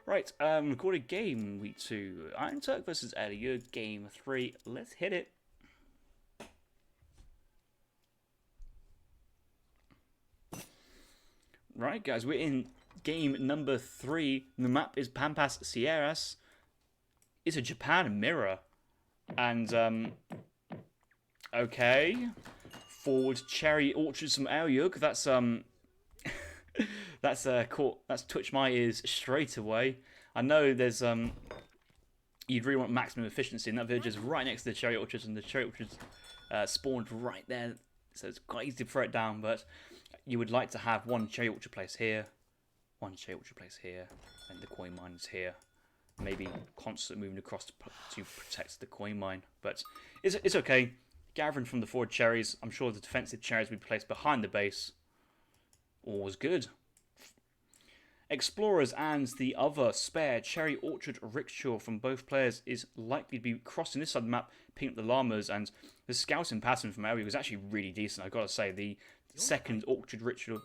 Right, recorded game week 2. IAMTURK versus AILEUGG, game 3. Let's hit it. Right, guys, we're in game number 3. The map is Pampas Sierras. It's a Japan mirror. And, okay. Forward cherry orchards from AILEUGG. That's touched my ears straight away. I know there's you'd really want maximum efficiency, and that village is right next to the cherry orchards, and the cherry orchards spawned right there, so it's quite easy to throw it down. But you would like to have one cherry orchard place here, one cherry orchard place here, and the coin mines here. Maybe constant moving across to protect the coin mine, but it's okay. Gathering from the forward cherries, I'm sure the defensive cherries will be placed behind the base. All's good. Explorers and the other spare cherry orchard rickshaw from both players is likely to be crossing this side of the map, picking up the llamas, and the scouting pattern from AILEUGG was actually really decent. I've got to say, the second orchard rickshaw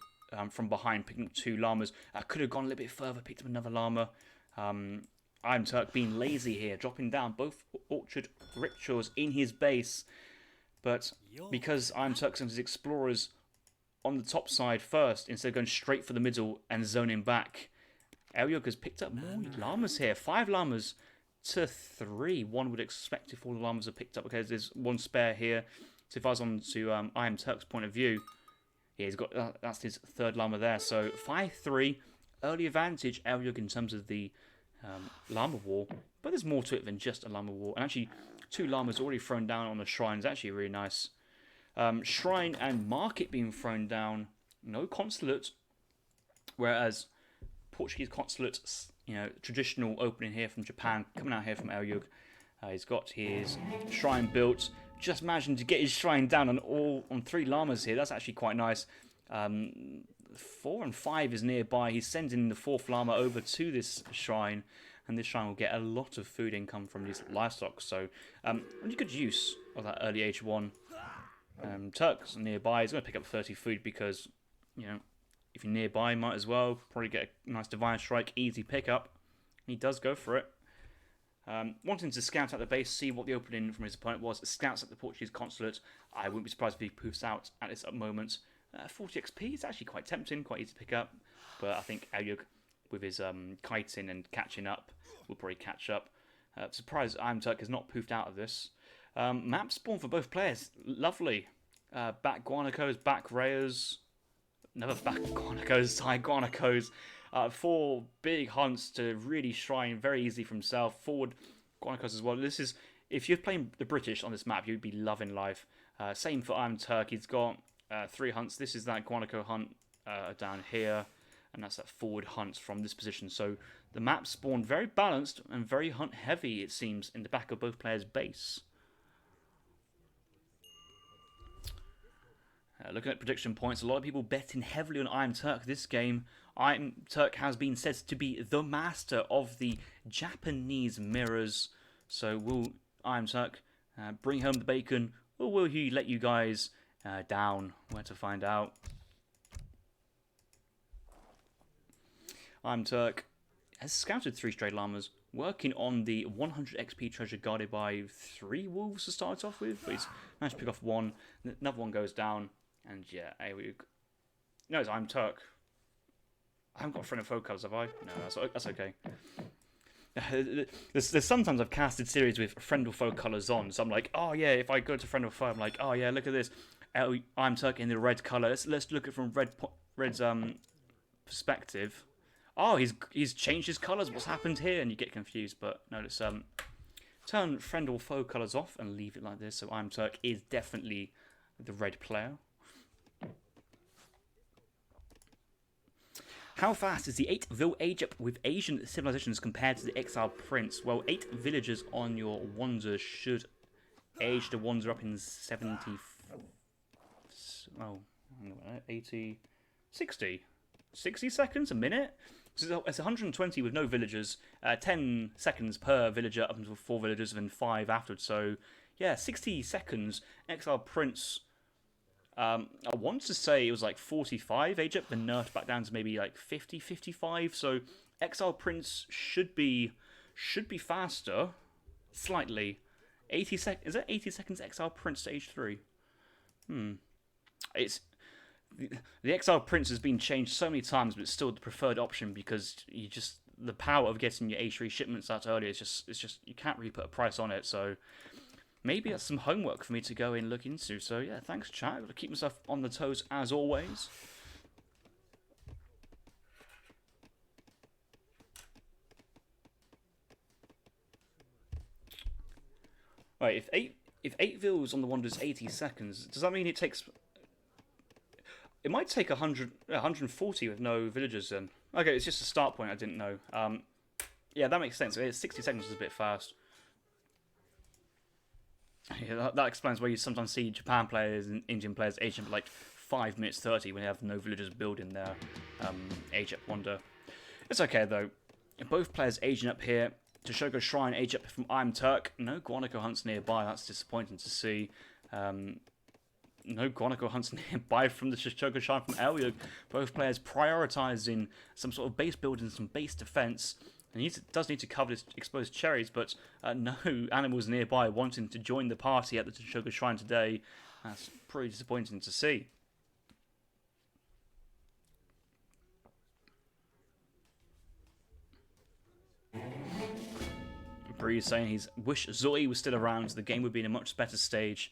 from behind, picking up 2 llamas, could have gone a little bit further, picked up another llama. IAMTURK being lazy here, dropping down both orchard rickshaws in his base, but because IAMTURK sends his explorers on the top side first, instead of going straight for the middle and zoning back, AILEUGG has picked up more llamas here. 5 llamas to 3. One would expect if all the llamas are picked up, because there's 1 spare here. So if I was on to IAMTURK's point of view, he's got that's his 3rd llama there. So 5-3, early advantage AILEUGG in terms of the llama war, but there's more to it than just a llama war. And actually, 2 llamas already thrown down on the shrine is actually really nice. Shrine and market being thrown down, no consulate, whereas Portuguese consulate, traditional opening here from Japan, coming out here from AILEUGG. He's got his shrine built, just managing to get his shrine down on 3 llamas here. That's actually quite nice. 4 and 5 is nearby. He's sending the 4th llama over to this shrine, and this shrine will get a lot of food income from these livestock. So, really good use of that early age 1. Turk's nearby. He's going to pick up 30 food because, if you're nearby, might as well. Probably get a nice Divine Strike, easy pickup. He does go for it. Wanting to scout out the base, see what the opening from his opponent was. Scouts at the Portuguese consulate. I wouldn't be surprised if he poofs out at this moment. 40 XP is actually quite tempting, quite easy to pick up. But I think AILEUGG, with his kiting and catching up, will probably catch up. Surprised IAMTURK is not poofed out of this. Map spawn for both players. Lovely. Back Guanacos, back Rayas. Never back Guanacos, side Guanacos. 4 big hunts to really shrine very easily from south. Forward Guanacos as well. This is, if you're playing the British on this map, you'd be loving life. Same for IAMTURK. He's got 3 hunts. This is that Guanaco hunt down here. And that's that forward hunt from this position. So the map spawned very balanced and very hunt heavy, it seems, in the back of both players' base. Looking at prediction points, a lot of people betting heavily on IAMTURK this game. IAMTURK has been said to be the master of the Japanese mirrors. So will IAMTURK bring home the bacon, or will he let you guys down? Where to find out. IAMTURK has scouted 3 stray llamas, working on the 100 XP treasure guarded by 3 wolves to start off with. But he's managed to pick off 1. Another one goes down. And yeah, AOE. No, it's IAMTURK. I haven't got friend of foe colours, have I? No, that's okay. There's sometimes I've casted series with friend or foe colours on, so I'm like, oh yeah, if I go to friend or foe, I'm like, oh yeah, look at this. IAMTURK in the red colour. Let's look at it from red's perspective. Oh, he's changed his colours. What's happened here? And you get confused. But no, let's turn friend or foe colours off and leave it like this. So IAMTURK is definitely the red player. How fast is the 8-vil age up with Asian civilizations compared to the exiled prince? Well, 8 villagers on your Wanzer should age the Wanzer up in 70... Oh, 80... 60 seconds, a minute? So it's 120 with no villagers, 10 seconds per villager up until 4 villagers, and then 5 afterwards. So, yeah, 60 seconds. Exiled Prince, I want to say it was like 45 age up, then nerfed back down to maybe like 50, 55. So, Exiled Prince should be faster, slightly. 80 seconds. Is that 80 seconds Exiled Prince to age 3? It's... The Exiled Prince has been changed so many times, but it's still the preferred option because the power of getting your H3 shipments out earlier is just you can't really put a price on it. So maybe that's some homework for me to go and look into. So yeah, thanks chat. I've got to keep myself on the toes as always. Right, if 8 vils on the Wander's 80 seconds, does that mean it takes? It might take 140 with no villagers then. Okay, it's just a start point, I didn't know. Yeah, that makes sense. 60 seconds is a bit fast. Yeah, that explains why you sometimes see Japan players and Indian players aging for like 5 minutes 30 when they have no villagers building their age up wonder. It's okay though. Both players aging up here. Shogun Shrine age up from IAMTURK. No Guanaco hunts nearby, that's disappointing to see. No Guanaco hunts nearby from the Shogun Shrine from AILEUGG. Both players prioritising some sort of base building, some base defence. And he does need to cover his exposed cherries, but no animals nearby wanting to join the party at the Shogun Shrine today. That's pretty disappointing to see. Breeze saying he's wish Zoe was still around, so the game would be in a much better stage.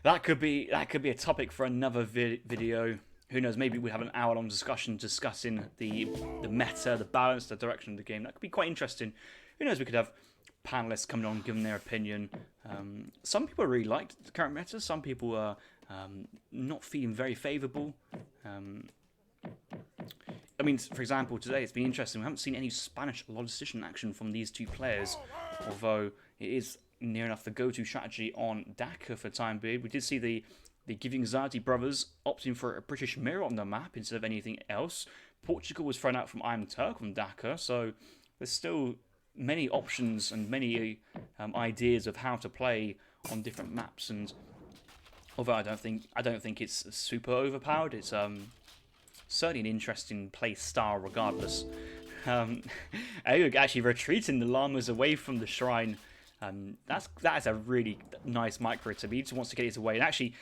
that could be a topic for another video. Who knows? Maybe we have an hour-long discussion discussing the meta, the balance, the direction of the game. That could be quite interesting. Who knows? We could have panelists coming on, giving their opinion. Some people really liked the current meta. Some people are not feeling very favourable. I mean, for example, today it's been interesting. We haven't seen any Spanish logistician action from these 2 players, although it is near enough the go-to strategy on Dhaka for the time being. We did see the Giving Anxiety brothers opting for a British mirror on the map instead of anything else. Portugal was thrown out from IAMTURK on Dhaka, so there's still many options and many ideas of how to play on different maps. And although I don't think it's super overpowered, it's certainly an interesting play style regardless. AILEUGG actually retreating the llamas away from the shrine. That is a really nice micro tip. He just wants to get it away, and actually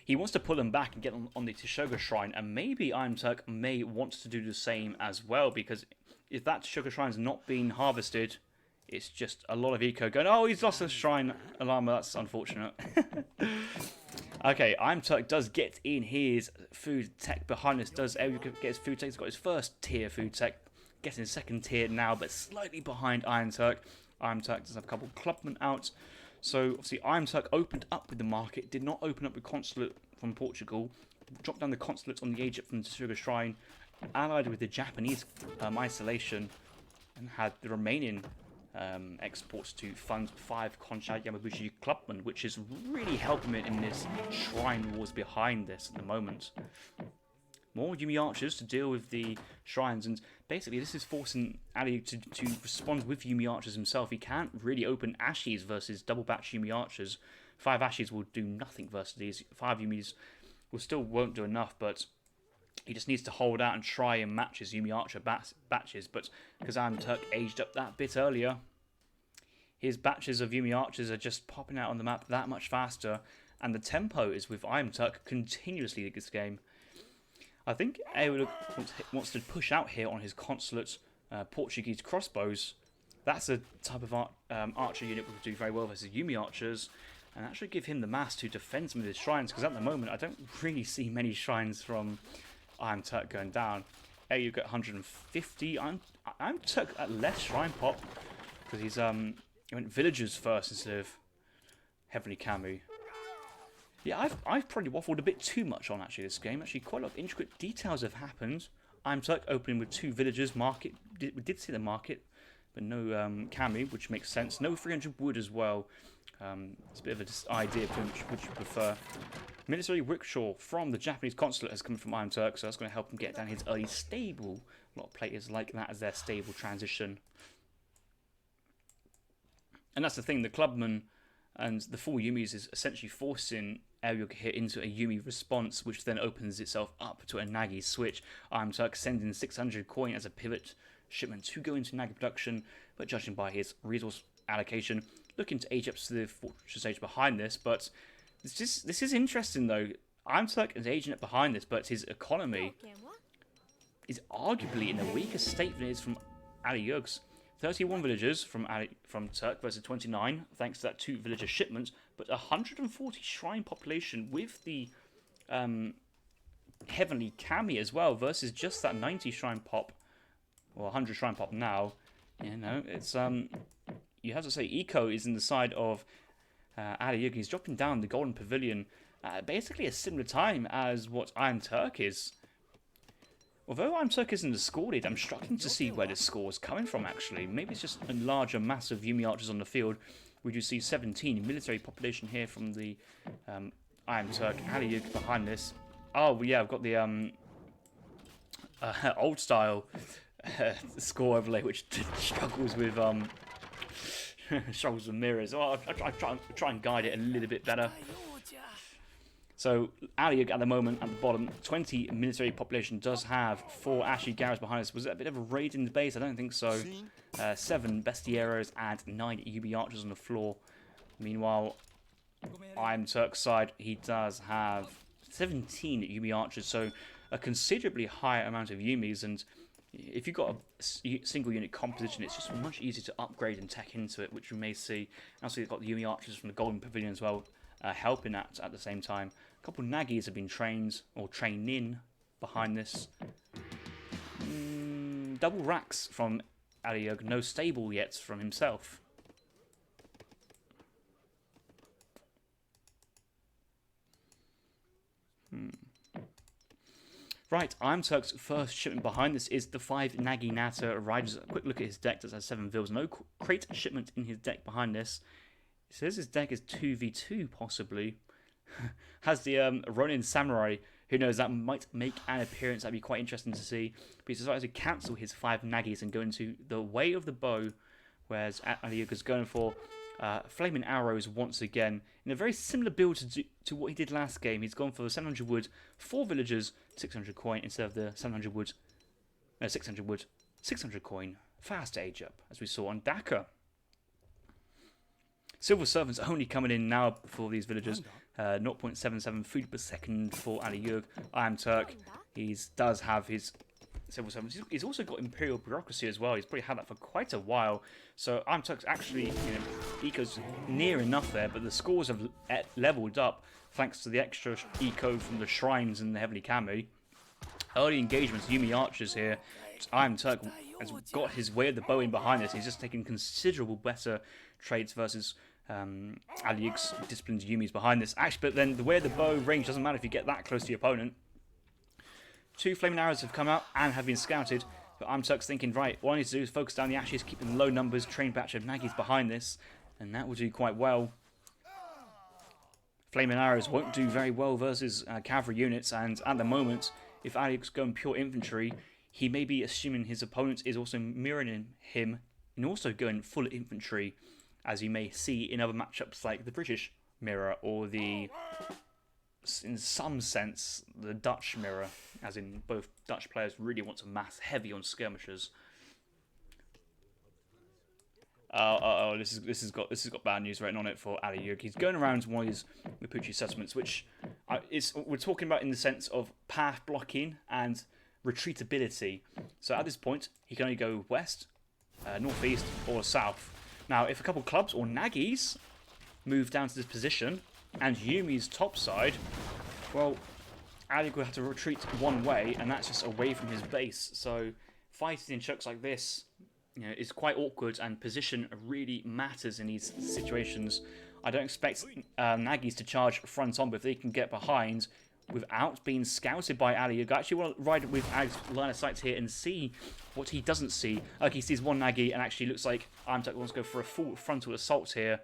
he wants to pull them back and get on the Shogun Shrine, and maybe IAMTURK may want to do the same as well, because if that Shogun Shrine is not being harvested, it's just a lot of eco going, oh, he's lost a shrine alarm. That's unfortunate. Okay, IAMTURK does get in his food tech behind us. Does AOE get his food tech? He's got his first tier food tech. Getting his second tier now, but slightly behind IAMTURK. IAMTURK does have a couple of clubmen out. So, obviously, IAMTURK opened up with the market. Did not open up with consulate from Portugal. Dropped down the consulate on the Egypt from the Sugar Shrine. Allied with the Japanese isolation. And had the remaining exports to fund 5 Konsha Yamabushi clubmen, which is really helping it in this shrine wars behind this at the moment. More Yumi archers to deal with the shrines, and basically this is forcing AILEUGG to respond with Yumi archers himself. He can't really open Ashes versus double batch Yumi archers. 5 Ashes will do nothing versus these. 5 Yumis won't do enough, but he just needs to hold out and try and match his Yumi Archer batches, but because IAMTURK aged up that bit earlier, his batches of Yumi Archers are just popping out on the map that much faster, and the tempo is with IAMTURK continuously this game. I think AILEUGG wants to push out here on his consulate Portuguese crossbows. That's a type of archer unit which will do very well versus Yumi Archers, and that should give him the mass to defend some of his shrines, because at the moment I don't really see many shrines from IAMTURK going down. AILEUGG at 150. IAMTURK at less shrine pop because he went villagers first instead of heavily Camu. Yeah, I've probably waffled a bit too much on actually this game. Actually, quite a lot of intricate details have happened. IAMTURK opening with 2 villagers. Market we did see the market, but no Camu, which makes sense. No 300 wood as well. It's a bit of an idea which you prefer. Military rickshaw from the Japanese consulate has come from IAMTURK, so that's going to help him get down his early stable. A lot of players like that as their stable transition. And that's the thing, the clubman and the 4 Yumis is essentially forcing AILEUGG here into a Yumi response, which then opens itself up to a Nagi switch. IAMTURK sending 600 coin as a pivot shipment to go into Nagi production, but judging by his resource allocation, looking to age up to the fortress age behind this, but this is interesting though. IAMTURK is aging up behind this, but his economy is arguably in a weaker state than it is from AILEUGG's. 31 villagers from Turk versus 29, thanks to that 2 villager shipment, but 140 shrine population with the Heavenly Kami as well, versus just that 90 shrine pop, or 100 shrine pop now. You know, it's you have to say Eco is in the side of AILEUGG. He's dropping down the Golden Pavilion basically a similar time as what IAMTURK is. Although IAMTURK isn't the score lead, I'm struggling to see where this score is coming from actually. Maybe it's just a larger mass of Yumi archers on the field. We do see 17 military population here from the IAMTURK. AILEUGG behind this. Oh yeah, I've got the old style score overlay, which struggles with mirrors. Oh, I try and guide it a little bit better. So AILEUGG at the moment at the bottom, 20 military population, does have 4 Ashy Garrus behind us. Was it a bit of a raid in the base? I don't think so. 7 Bestieros and 9 Yumi archers on the floor. Meanwhile, IAMTURK's side, he does have 17 Yumi archers, so a considerably higher amount of Yumis. And if you've got a single unit composition, it's just much easier to upgrade and tech into it, which we may see. And also, you've got the Yumi archers from the Golden Pavilion as well, helping at the same time. A couple of Nagis have been trained or training behind this. Double racks from AILEUGG, no stable yet from himself. Right, IAMTURK's first shipment behind this is the 5 Nagi Nata Riders. A quick look at his deck, that has 7 vills. No crate shipment in his deck behind this. It says his deck is 2v2 possibly. Has the Ronin Samurai, who knows, that might make an appearance. That'd be quite interesting to see. But he's decided to cancel his 5 Nagis and go into the Way of the Bow, whereas AILEUGG is going for Flaming Arrows once again, in a very similar build to what he did last game. He's gone for the 700 wood, 4 villagers, 600 coin, instead of the 700 wood, no, 600 wood, 600 coin. Fast age up, as we saw on Dakar. Silver Servants only coming in now for these villagers. 0.77 food per second for AILEUGG. IAMTURK, he does have his civil servants. He's also got imperial bureaucracy as well. He's probably had that for quite a while. So IAMTURK's actually, eco's near enough there, but the scores have leveled up thanks to the extra eco from the shrines and the heavily camo. Early engagements, Yumi archers here. IAMTURK has got his way of the bow in behind this. He's just taking considerable better trades versus AILEUGG's disciplined Yumis behind this. Actually, but then the way of the bow range doesn't matter if you get that close to your opponent. 2 flaming arrows have come out and have been scouted. But IAMTURK's thinking, right, what I need to do is focus down the ashes, keep them low numbers, train batch of Nagis behind this, and that will do quite well. Flaming arrows won't do very well versus cavalry units, and at the moment, if AILEUGG's going pure infantry, he may be assuming his opponent is also mirroring him and also going full infantry, as you may see in other matchups like the British mirror or the, in some sense, the Dutch mirror, as in both Dutch players really want to mass heavy on skirmishers. This has got bad news written on it for AILEUGG. He's going around one of his Mapuche settlements, which we're talking about in the sense of path blocking and retreatability. So at this point, he can only go west, northeast, or south. Now, if a couple clubs or Nagis move down to this position, and Yumi's topside, well, AILEUGG will have to retreat one way, and that's just away from his base. So fighting in chunks like this, is quite awkward, and position really matters in these situations. I don't expect Nagis to charge front on, but if they can get behind without being scouted by AILEUGG, I actually want to ride with AILEUGG's line of sight here and see what he doesn't see. Like, he sees one Nagi and actually looks like IAMTURK wants to go for a full frontal assault here.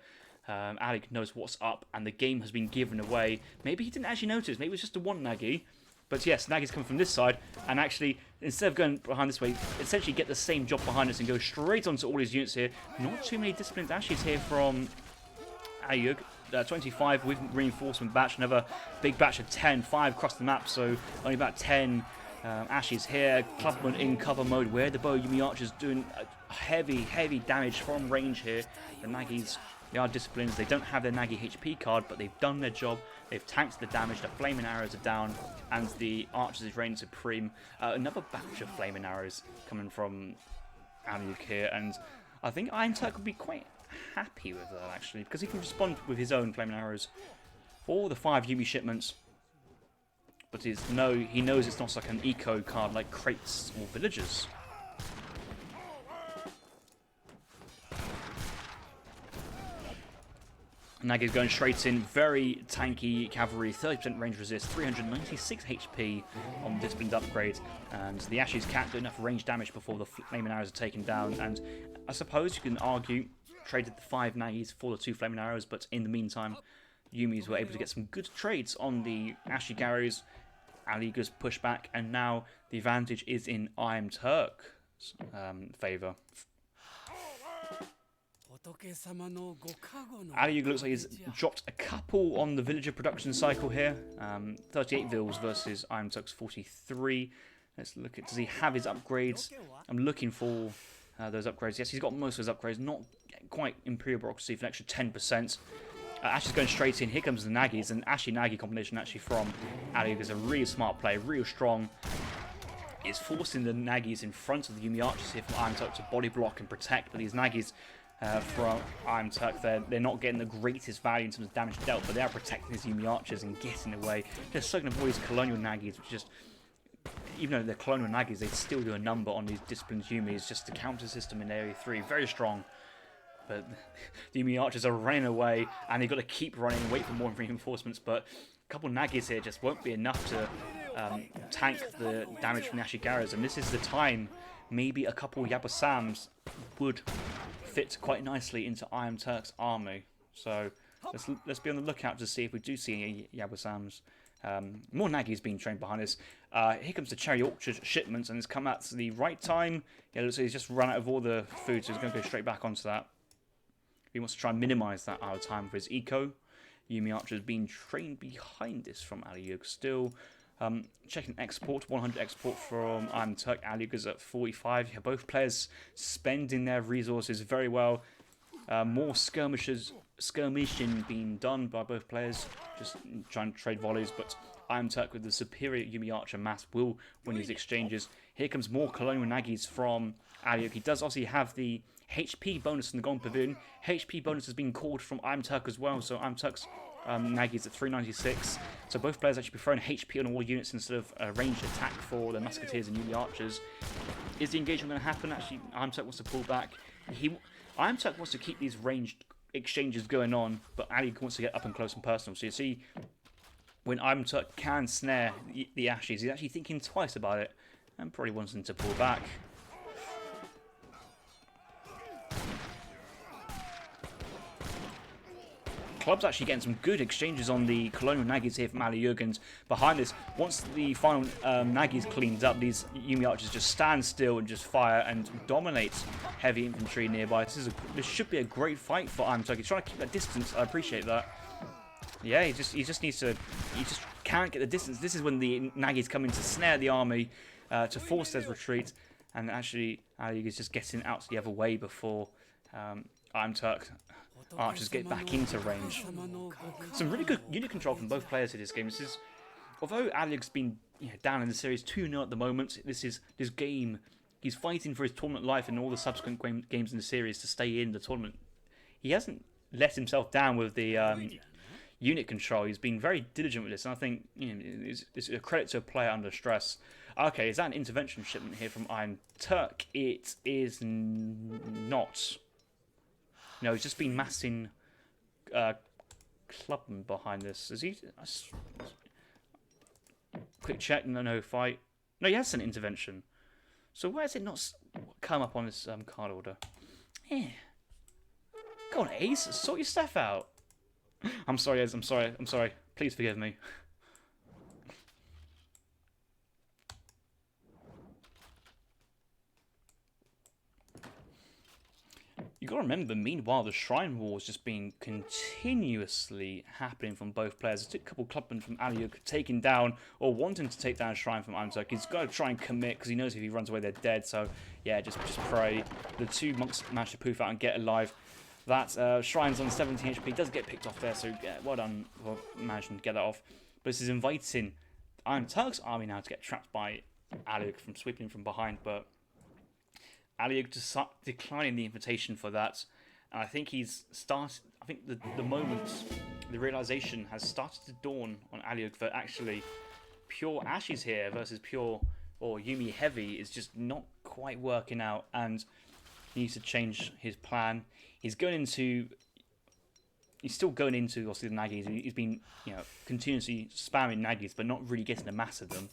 AILEUGG knows what's up, and the game has been given away. Maybe he didn't actually notice. Maybe it was just a one Nagi. But yes, Nagi's coming from this side, and actually, instead of going behind this way, essentially get the same job behind us and go straight onto all his units here. Not too many disciplined ashes here from AILEUGG. 25 with reinforcement batch, another big batch of 10, 5 across the map, so only about 10 ashes here. Clubman in cover mode, where the bow Yumi archers doing heavy damage from range here. The Nagis, they are disciplines. They don't have their Nagi HP card, but they've done their job. They've tanked the damage. The flaming arrows are down, and the archers is reigning supreme. Another batch of flaming arrows coming from AILEUGG here, and I think IAMTURK would be quite happy with that, actually, because he can respond with his own flaming arrows for the 5 Yumi shipments. But he knows it's not like an eco card like crates or villagers. Nagi's going straight in, very tanky cavalry, 30% range resist, 396 HP on disciplined upgrade, and the Ashes can't do enough range damage before the flaming arrows are taken down. And I suppose you can argue traded the 5 Nagis for the 2 flaming arrows, but in the meantime, Yumis were able to get some good trades on the Ashy Garrows. AILEUGG's pushback, and now the advantage is in IAMTURK's favour. AILEUGG looks like he's dropped a couple on the villager production cycle here. 38 vills versus IAMTURK's 43. Let's look at, does he have his upgrades? I'm looking for those upgrades. Yes, he's got most of his upgrades, not quite Imperial Bureaucracy for an extra 10%. Ashley's going straight in. Here comes the Nagis, and Ashley-Nagi combination actually from AILEUGG is a really smart play, real strong. It's forcing the Nagis in front of the Yumi archers here from IAMTURK to body block and protect, but these Nagis from IAMTURK, they're not getting the greatest value in terms of damage dealt, but they are protecting these Yumi archers and getting away. Just so can avoid these colonial Nagis, which just, even though they're colonial Nagis, they still do a number on these disciplined Yumis. Just the counter system in Area 3, very strong. But the Yumi archers are running away, and they've got to keep running and wait for more reinforcements. But a couple of Nagis here just won't be enough to tank the damage from the Ashy Garrows. And this is the time maybe a couple of Yabusams would fit quite nicely into IAMTURK's army. So let's be on the lookout to see if we do see any Yabusams. More Nagis being trained behind us. Here comes the Cherry Orchard shipment, and it's come at the right time. Yeah, looks like he's just run out of all the food, so he's going to go straight back onto that. He wants to try and minimise that out of time for his eco. Yumi archers being trained behind this from AILEUGG still. Checking export, 100 export from IAMTURK. AILEUGG is at 45. Yeah, both players spending their resources very well. More skirmishers skirmishing being done by both players, just trying to trade volleys, but IAMTURK with the superior Yumi Archer mass will win these exchanges. Here comes more Colonial Nagis from AILEUGG. He does obviously have the HP bonus in the Golden Pavilion. HP bonus has been called from IAMTURK as well, so IAMTURK's Nagis at 396. So both players actually preferring HP on all units instead of a ranged attack for the Musketeers and Yumi Archers. Is the engagement going to happen? Actually, IAMTURK wants to pull back. IAMTURK wants to keep these ranged exchanges going on, but AILEUGG wants to get up and close and personal. So you see, when IAMTURK can snare the Ashes, he's actually thinking twice about it and probably wants them to pull back. Club's actually getting some good exchanges on the Colonial Nagis here from AILEUGG, and behind this, once the final Nagis cleaned up, these Yumi Archers just stand still and just fire and dominate heavy infantry nearby. This should be a great fight for IAMTURK. He's trying to keep that distance. I appreciate that. Yeah, he just needs to. He just can't get the distance. This is when the Nagis come in to snare the army, to force their retreat, and actually AILEUGG is just getting out the other way before IAMTURK Archers get back into range. Some really good unit control from both players in this game. Although AILEUGG's been down in the series 2-0 at the moment, this game, he's fighting for his tournament life and all the subsequent games in the series to stay in the tournament. He hasn't let himself down with the unit control. He's been very diligent with this, and I think it's a credit to a player under stress. Okay, is that an intervention shipment here from IAMTURK? It is not. No, he's just been massing Clubman behind this. Is he? Quick check. No fight. No, he has an intervention. So why has it not come up on this card order? Yeah. Go on, Ace. Sort your stuff out. I'm sorry, Ez. I'm sorry. Please forgive me. You got to remember, meanwhile, the Shrine War has just been continuously happening from both players. There's a couple of clubmen from AILEUGG taking down or wanting to take down Shrine from IAMTURK. He's got to try and commit because he knows if he runs away, they're dead. So, yeah, just pray. The two monks manage to poof out and get alive. That Shrine's on 17 HP. Does get picked off there, so yeah, well done for managing to get that off. But this is inviting IAMTURK's army now to get trapped by AILEUGG from sweeping from behind, but AILEUGG just declining the invitation for that, and I think he's started. I think the moment, the realization has started to dawn on AILEUGG that actually pure Ashes here versus pure or Yumi heavy is just not quite working out, and he needs to change his plan. He's still going into obviously the Nagis. He's been continuously spamming Nagis, but not really getting a mass of them.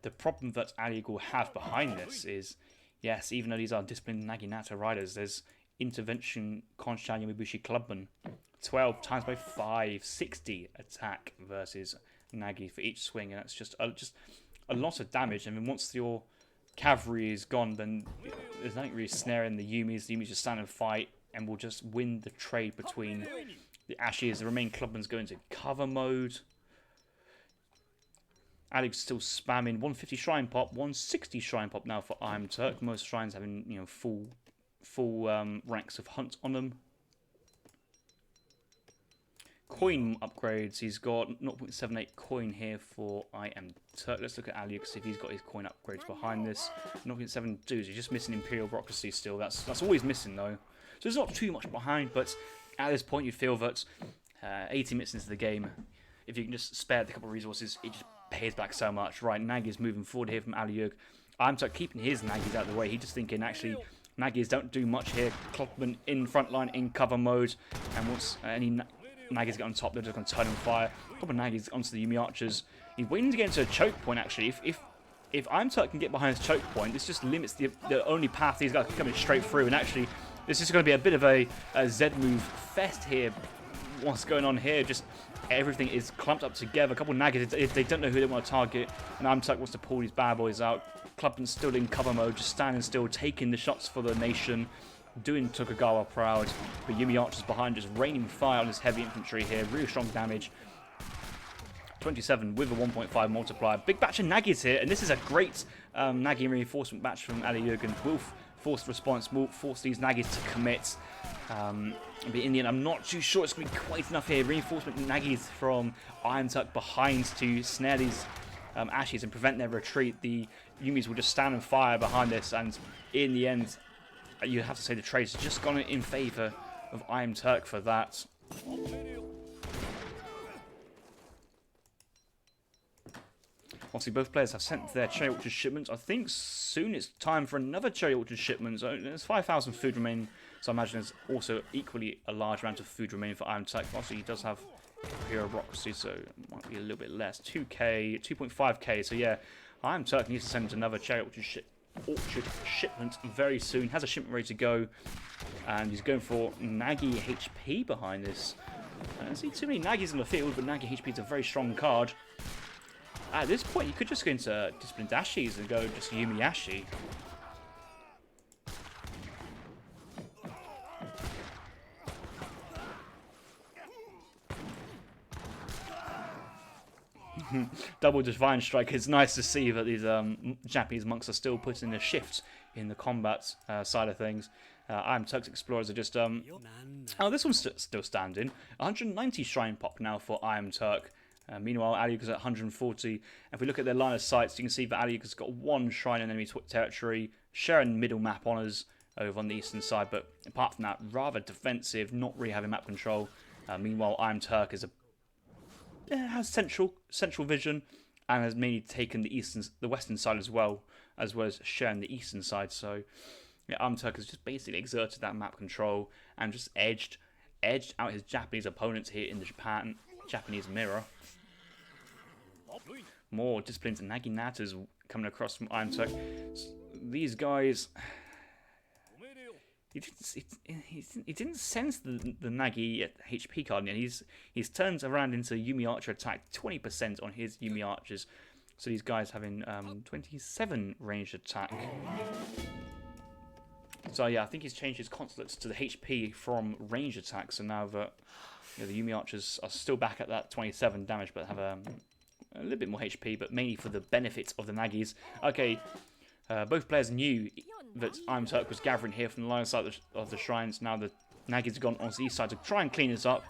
The problem that AILEUGG will have behind this is, yes, even though these are disciplined Naginata riders, there's intervention Konshan Yamibushi Clubman. 12 times by 5, 60 attack versus Nagi for each swing, and that's just a lot of damage. I mean, once your cavalry is gone, then there's nothing really snaring the Yumis. The Yumis just stand and fight, and will just win the trade between the Ashes. The remaining Clubman's go into cover mode. AILEUGG's still spamming 150 Shrine Pop, 160 Shrine Pop now for IAMTURK. Most shrines having full ranks of hunt on them. Coin upgrades. He's got 0.78 coin here for IAMTURK. Let's look at AILEUGG, see if he's got his coin upgrades behind this. 0.72. He's just missing Imperial Bureaucracy still. That's always missing though. So there's not too much behind, but at this point you feel that 80 minutes into the game, if you can just spare the couple of resources, it just pays back so much. Right, Nagi's moving forward here from AILEUGG. IAMTURK keeping his Nagis out of the way. He's just thinking, actually, Nagis don't do much here. Clubman in front line, in cover mode. And once any Nagis get on top, they're just going to turn and fire. A couple of Nagis onto the Yumi Archers. He's waiting to get into a choke point, actually. If IAMTURK can get behind his choke point, this just limits the only path he's got coming straight through. And actually, this is going to be a bit of a Z move fest here. What's going on here? Just everything is clumped up together. A couple of Nagis, if they don't know who they want to target, and IAMTURK wants to pull these bad boys out. Clubman's still in cover mode, just standing still, taking the shots for the nation, doing Tokugawa proud. But Yumi Archers behind, just raining fire on this heavy infantry here. Really strong damage. 27 with a 1.5 multiplier. Big batch of Nagis here, and this is a great Nagi reinforcement batch from AILEUGG, and will forced response will force these Nagis to commit. But in the end, I'm not too sure it's going to be quite enough here. Reinforcement Nagis from IAMTURK behind to snare these Ashes and prevent their retreat. The Yumis will just stand and fire behind this, and in the end, you have to say the trade's just gone in favour of IAMTURK for that. Obviously, both players have sent their chariot orchard shipments. I think soon it's time for another chariot orchard shipment. So there's 5,000 food remaining, so I imagine there's also equally a large amount of food remaining for IAMTURK. Obviously, he does have bureaucracy, so it might be a little bit less. 2k, 2.5k. So yeah, IAMTURK needs to send another chariot orchard shipment very soon. Has a shipment ready to go, and he's going for Nagi HP behind this. I don't see too many Nagis in the field, but Nagi HP is a very strong card. At this point, you could just go into Disciplined Ashis and go just Yumi Ashi. Double Divine Strike. It's nice to see that these Japanese monks are still putting a shift in the combat side of things. IAMTURK's Explorers are just... oh, this one's still standing. 190 Shrine Pop now for IAMTURK. Meanwhile, AILEUGG is at 140. And if we look at their line of sights, you can see that AILEUGG has got one shrine in enemy territory, sharing middle map honours over on the eastern side. But apart from that, rather defensive, not really having map control. Meanwhile, IAMTURK is has central vision and has mainly taken the western side as well as sharing the eastern side. So yeah, IAMTURK has just basically exerted that map control and just edged out his Japanese opponents here in the Japanese mirror. More disciplines and Naginatas coming across from IAMTURK. These guys, he didn't sense the Nagi HP card yet. He's turned around into Yumi Archer attack, 20% on his Yumi Archers. So these guys having 27 ranged attack. So yeah, I think he's changed his consulates to the HP from ranged attack. So now that the Yumi Archers are still back at that 27 damage, but have a little bit more HP, but mainly for the benefit of the Nagis. Okay, both players knew that IAMTURK was gathering here from the line side of the shrines. Now the Nagis have gone on the east side to try and clean this up.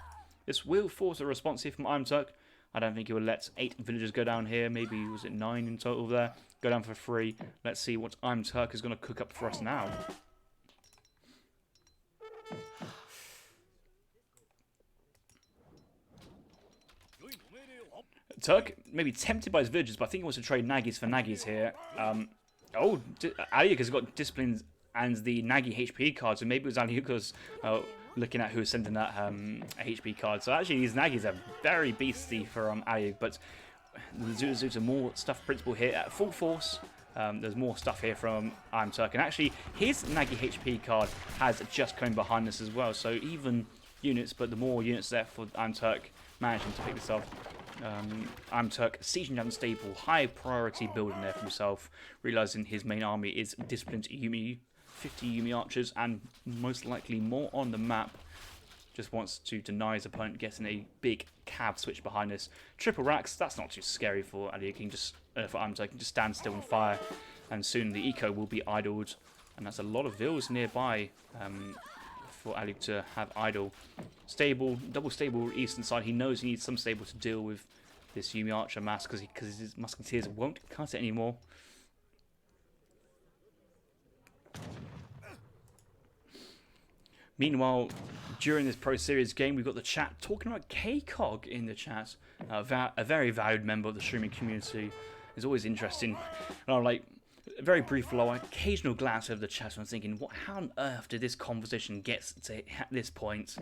This will force a response here from IAMTURK. I don't think he will let 8 villagers go down here. Maybe, was it 9 in total there? Go down for 3. Let's see what IAMTURK is going to cook up for us now. Turk may be tempted by his villagers, but I think he wants to trade Nagis for Nagis here. AILEUGG has got disciplines and the Nagi HP card, so maybe it was AILEUGG looking at who was sending that HP card. So actually, these Nagis are very beastly for AILEUGG, but there's more stuff principle here at full force. There's more stuff here from IAMTURK, and actually his Nagi HP card has just come behind this as well. So even units, but the more units there for IAMTURK managing to pick this up. IAMTURK sieging down stable, high priority building there for himself, realizing his main army is disciplined Yumi, 50 Yumi archers, and most likely more on the map. Just wants to deny his opponent getting a big cab switch behind this. Triple racks, that's not too scary for AILEUGG. For IAMTURK, can just stand still and fire, and soon the eco will be idled, and that's a lot of vills nearby for AILEUGG to have idle. Stable, double stable eastern side. He knows he needs some stable to deal with this Yumi Archer mass because his musketeers won't cut it anymore. Meanwhile, during this Pro Series game, we've got the chat talking about KCOG in the chat. A very valued member of the streaming community. It's always interesting. And I'm like, very brief low, occasional glance over the chat, and I'm thinking, how on earth did this conversation get to this point?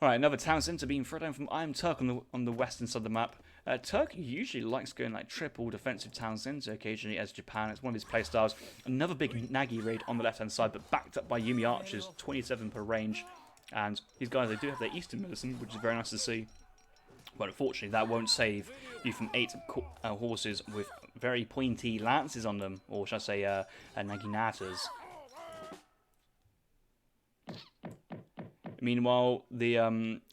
Alright, another town centre being thrown down from IAMTURK on the western side of the map. Turk usually likes going like triple defensive town centre occasionally as Japan. It's one of his playstyles. Another big Nagi raid on the left hand side, but backed up by Yumi Archers, 27 per range. And these guys, they do have their Eastern medicine, which is very nice to see. But unfortunately, that won't save you from 8 horses with very pointy lances on them, or should I say, Naginatas. Meanwhile, the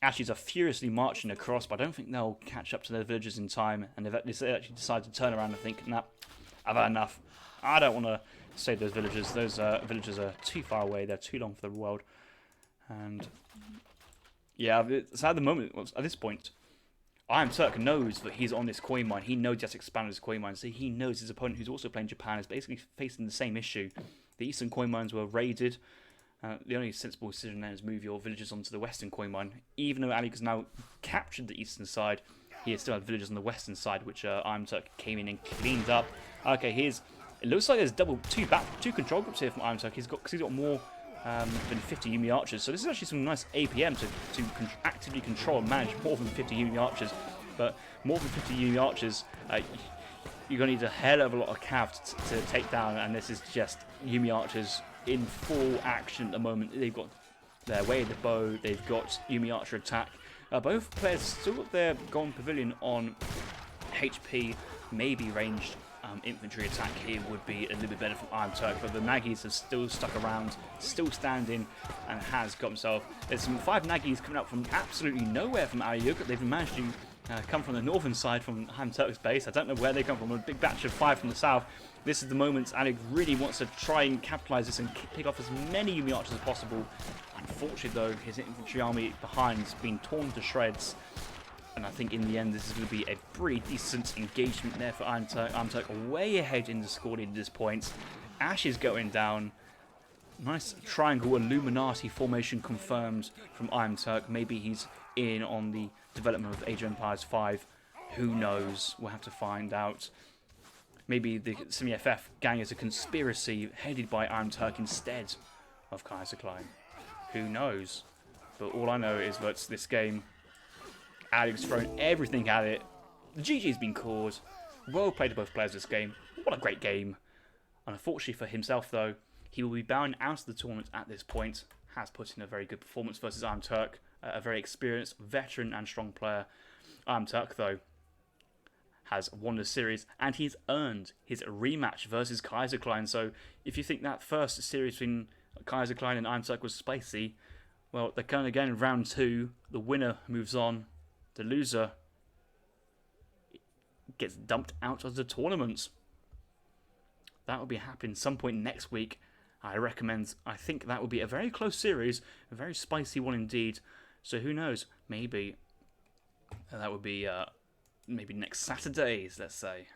Ashes are furiously marching across, but I don't think they'll catch up to their villagers in time. And they actually decide to turn around and think, nah, I've had enough. I don't want to save those villagers. Those villagers are too far away. They're too long for the world. And yeah, so at the moment, at this point, IAMTURK knows that he's on this coin mine. He knows he has to expand his coin mine. So he knows his opponent, who's also playing Japan, is basically facing the same issue. The eastern coin mines were raided. The only sensible decision then is move your villagers onto the western coin mine. Even though AILEUGG has now captured the eastern side, he still had villagers on the western side, which IAMTURK came in and cleaned up. Okay, it looks like there's two control groups here from IAMTURK. He's got more than 50 Yumi archers, so this is actually some nice APM to actively control and manage more than 50 Yumi archers. But more than 50 Yumi archers, you're going to need a hell of a lot of cav to take down, and this is just Yumi archers in full action at the moment. They've got their way of the bow, they've got Yumi archer attack. Both players still got their golden pavilion on HP, maybe ranged infantry attack here would be a little bit better from IAMTURK, but the Nagis have still stuck around, still standing, and has got himself. There's some 5 Nagis coming up from absolutely nowhere from AILEUGG. They've managed to come from the northern side from IAMTURK's base. I don't know where they come from, a big batch of 5 from the south. This is the moment AILEUGG really wants to try and capitalise this and pick off as many Yumi archers as possible. Unfortunately though, his infantry army behind has been torn to shreds. And I think in the end, this is going to be a pretty decent engagement there for IAMTURK. IAMTURK way ahead in the score lead at this point. Ash is going down. Nice triangle Illuminati formation confirmed from IAMTURK. Maybe he's in on the development of Age of Empires 5. Who knows? We'll have to find out. Maybe the semi-FF gang is a conspiracy headed by IAMTURK instead of Kaiser Klein. Who knows? But all I know is that this game, AILEUGG's thrown everything at it. The GG's been called. Well played to both players this game. What a great game. And unfortunately for himself though, he will be bowing out of the tournament at this point. Has put in a very good performance versus IAMTURK. A very experienced, veteran and strong player. IAMTURK though has won the series and he's earned his rematch versus Kaiser Klein. So if you think that first series between Kaiser Klein and IAMTURK was spicy, well, they're coming again in round 2. The winner moves on. The loser gets dumped out of the tournament. That will be happening some point next week. I think that will be a very close series, a very spicy one indeed. So who knows? Maybe that would be maybe next Saturdays, let's say.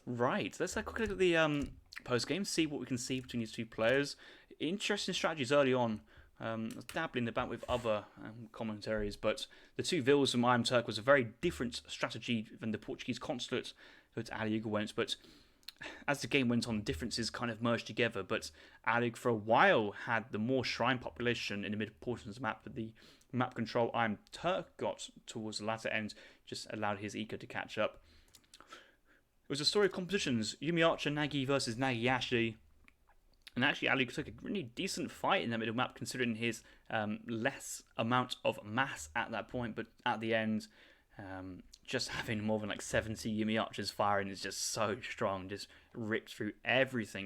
Right, let's have a quick look at the post game, see what we can see between these two players. Interesting strategies early on. Dabbling about with other commentaries, but the 2 vills from IAMTURK was a very different strategy than the Portuguese consulate that AILEUGG went. But as the game went on, differences kind of merged together. But AILEUGG for a while had the more shrine population in the mid portions of the map, but the map control IAMTURK got towards the latter end just allowed his eco to catch up. It was a story of compositions: Yumi Archer Nagi versus Nagiashi. And actually, AILEUGG took a really decent fight in that middle map, considering his less amount of mass at that point. But at the end, just having more than like 70 Yumi archers firing is just so strong. Just ripped through everything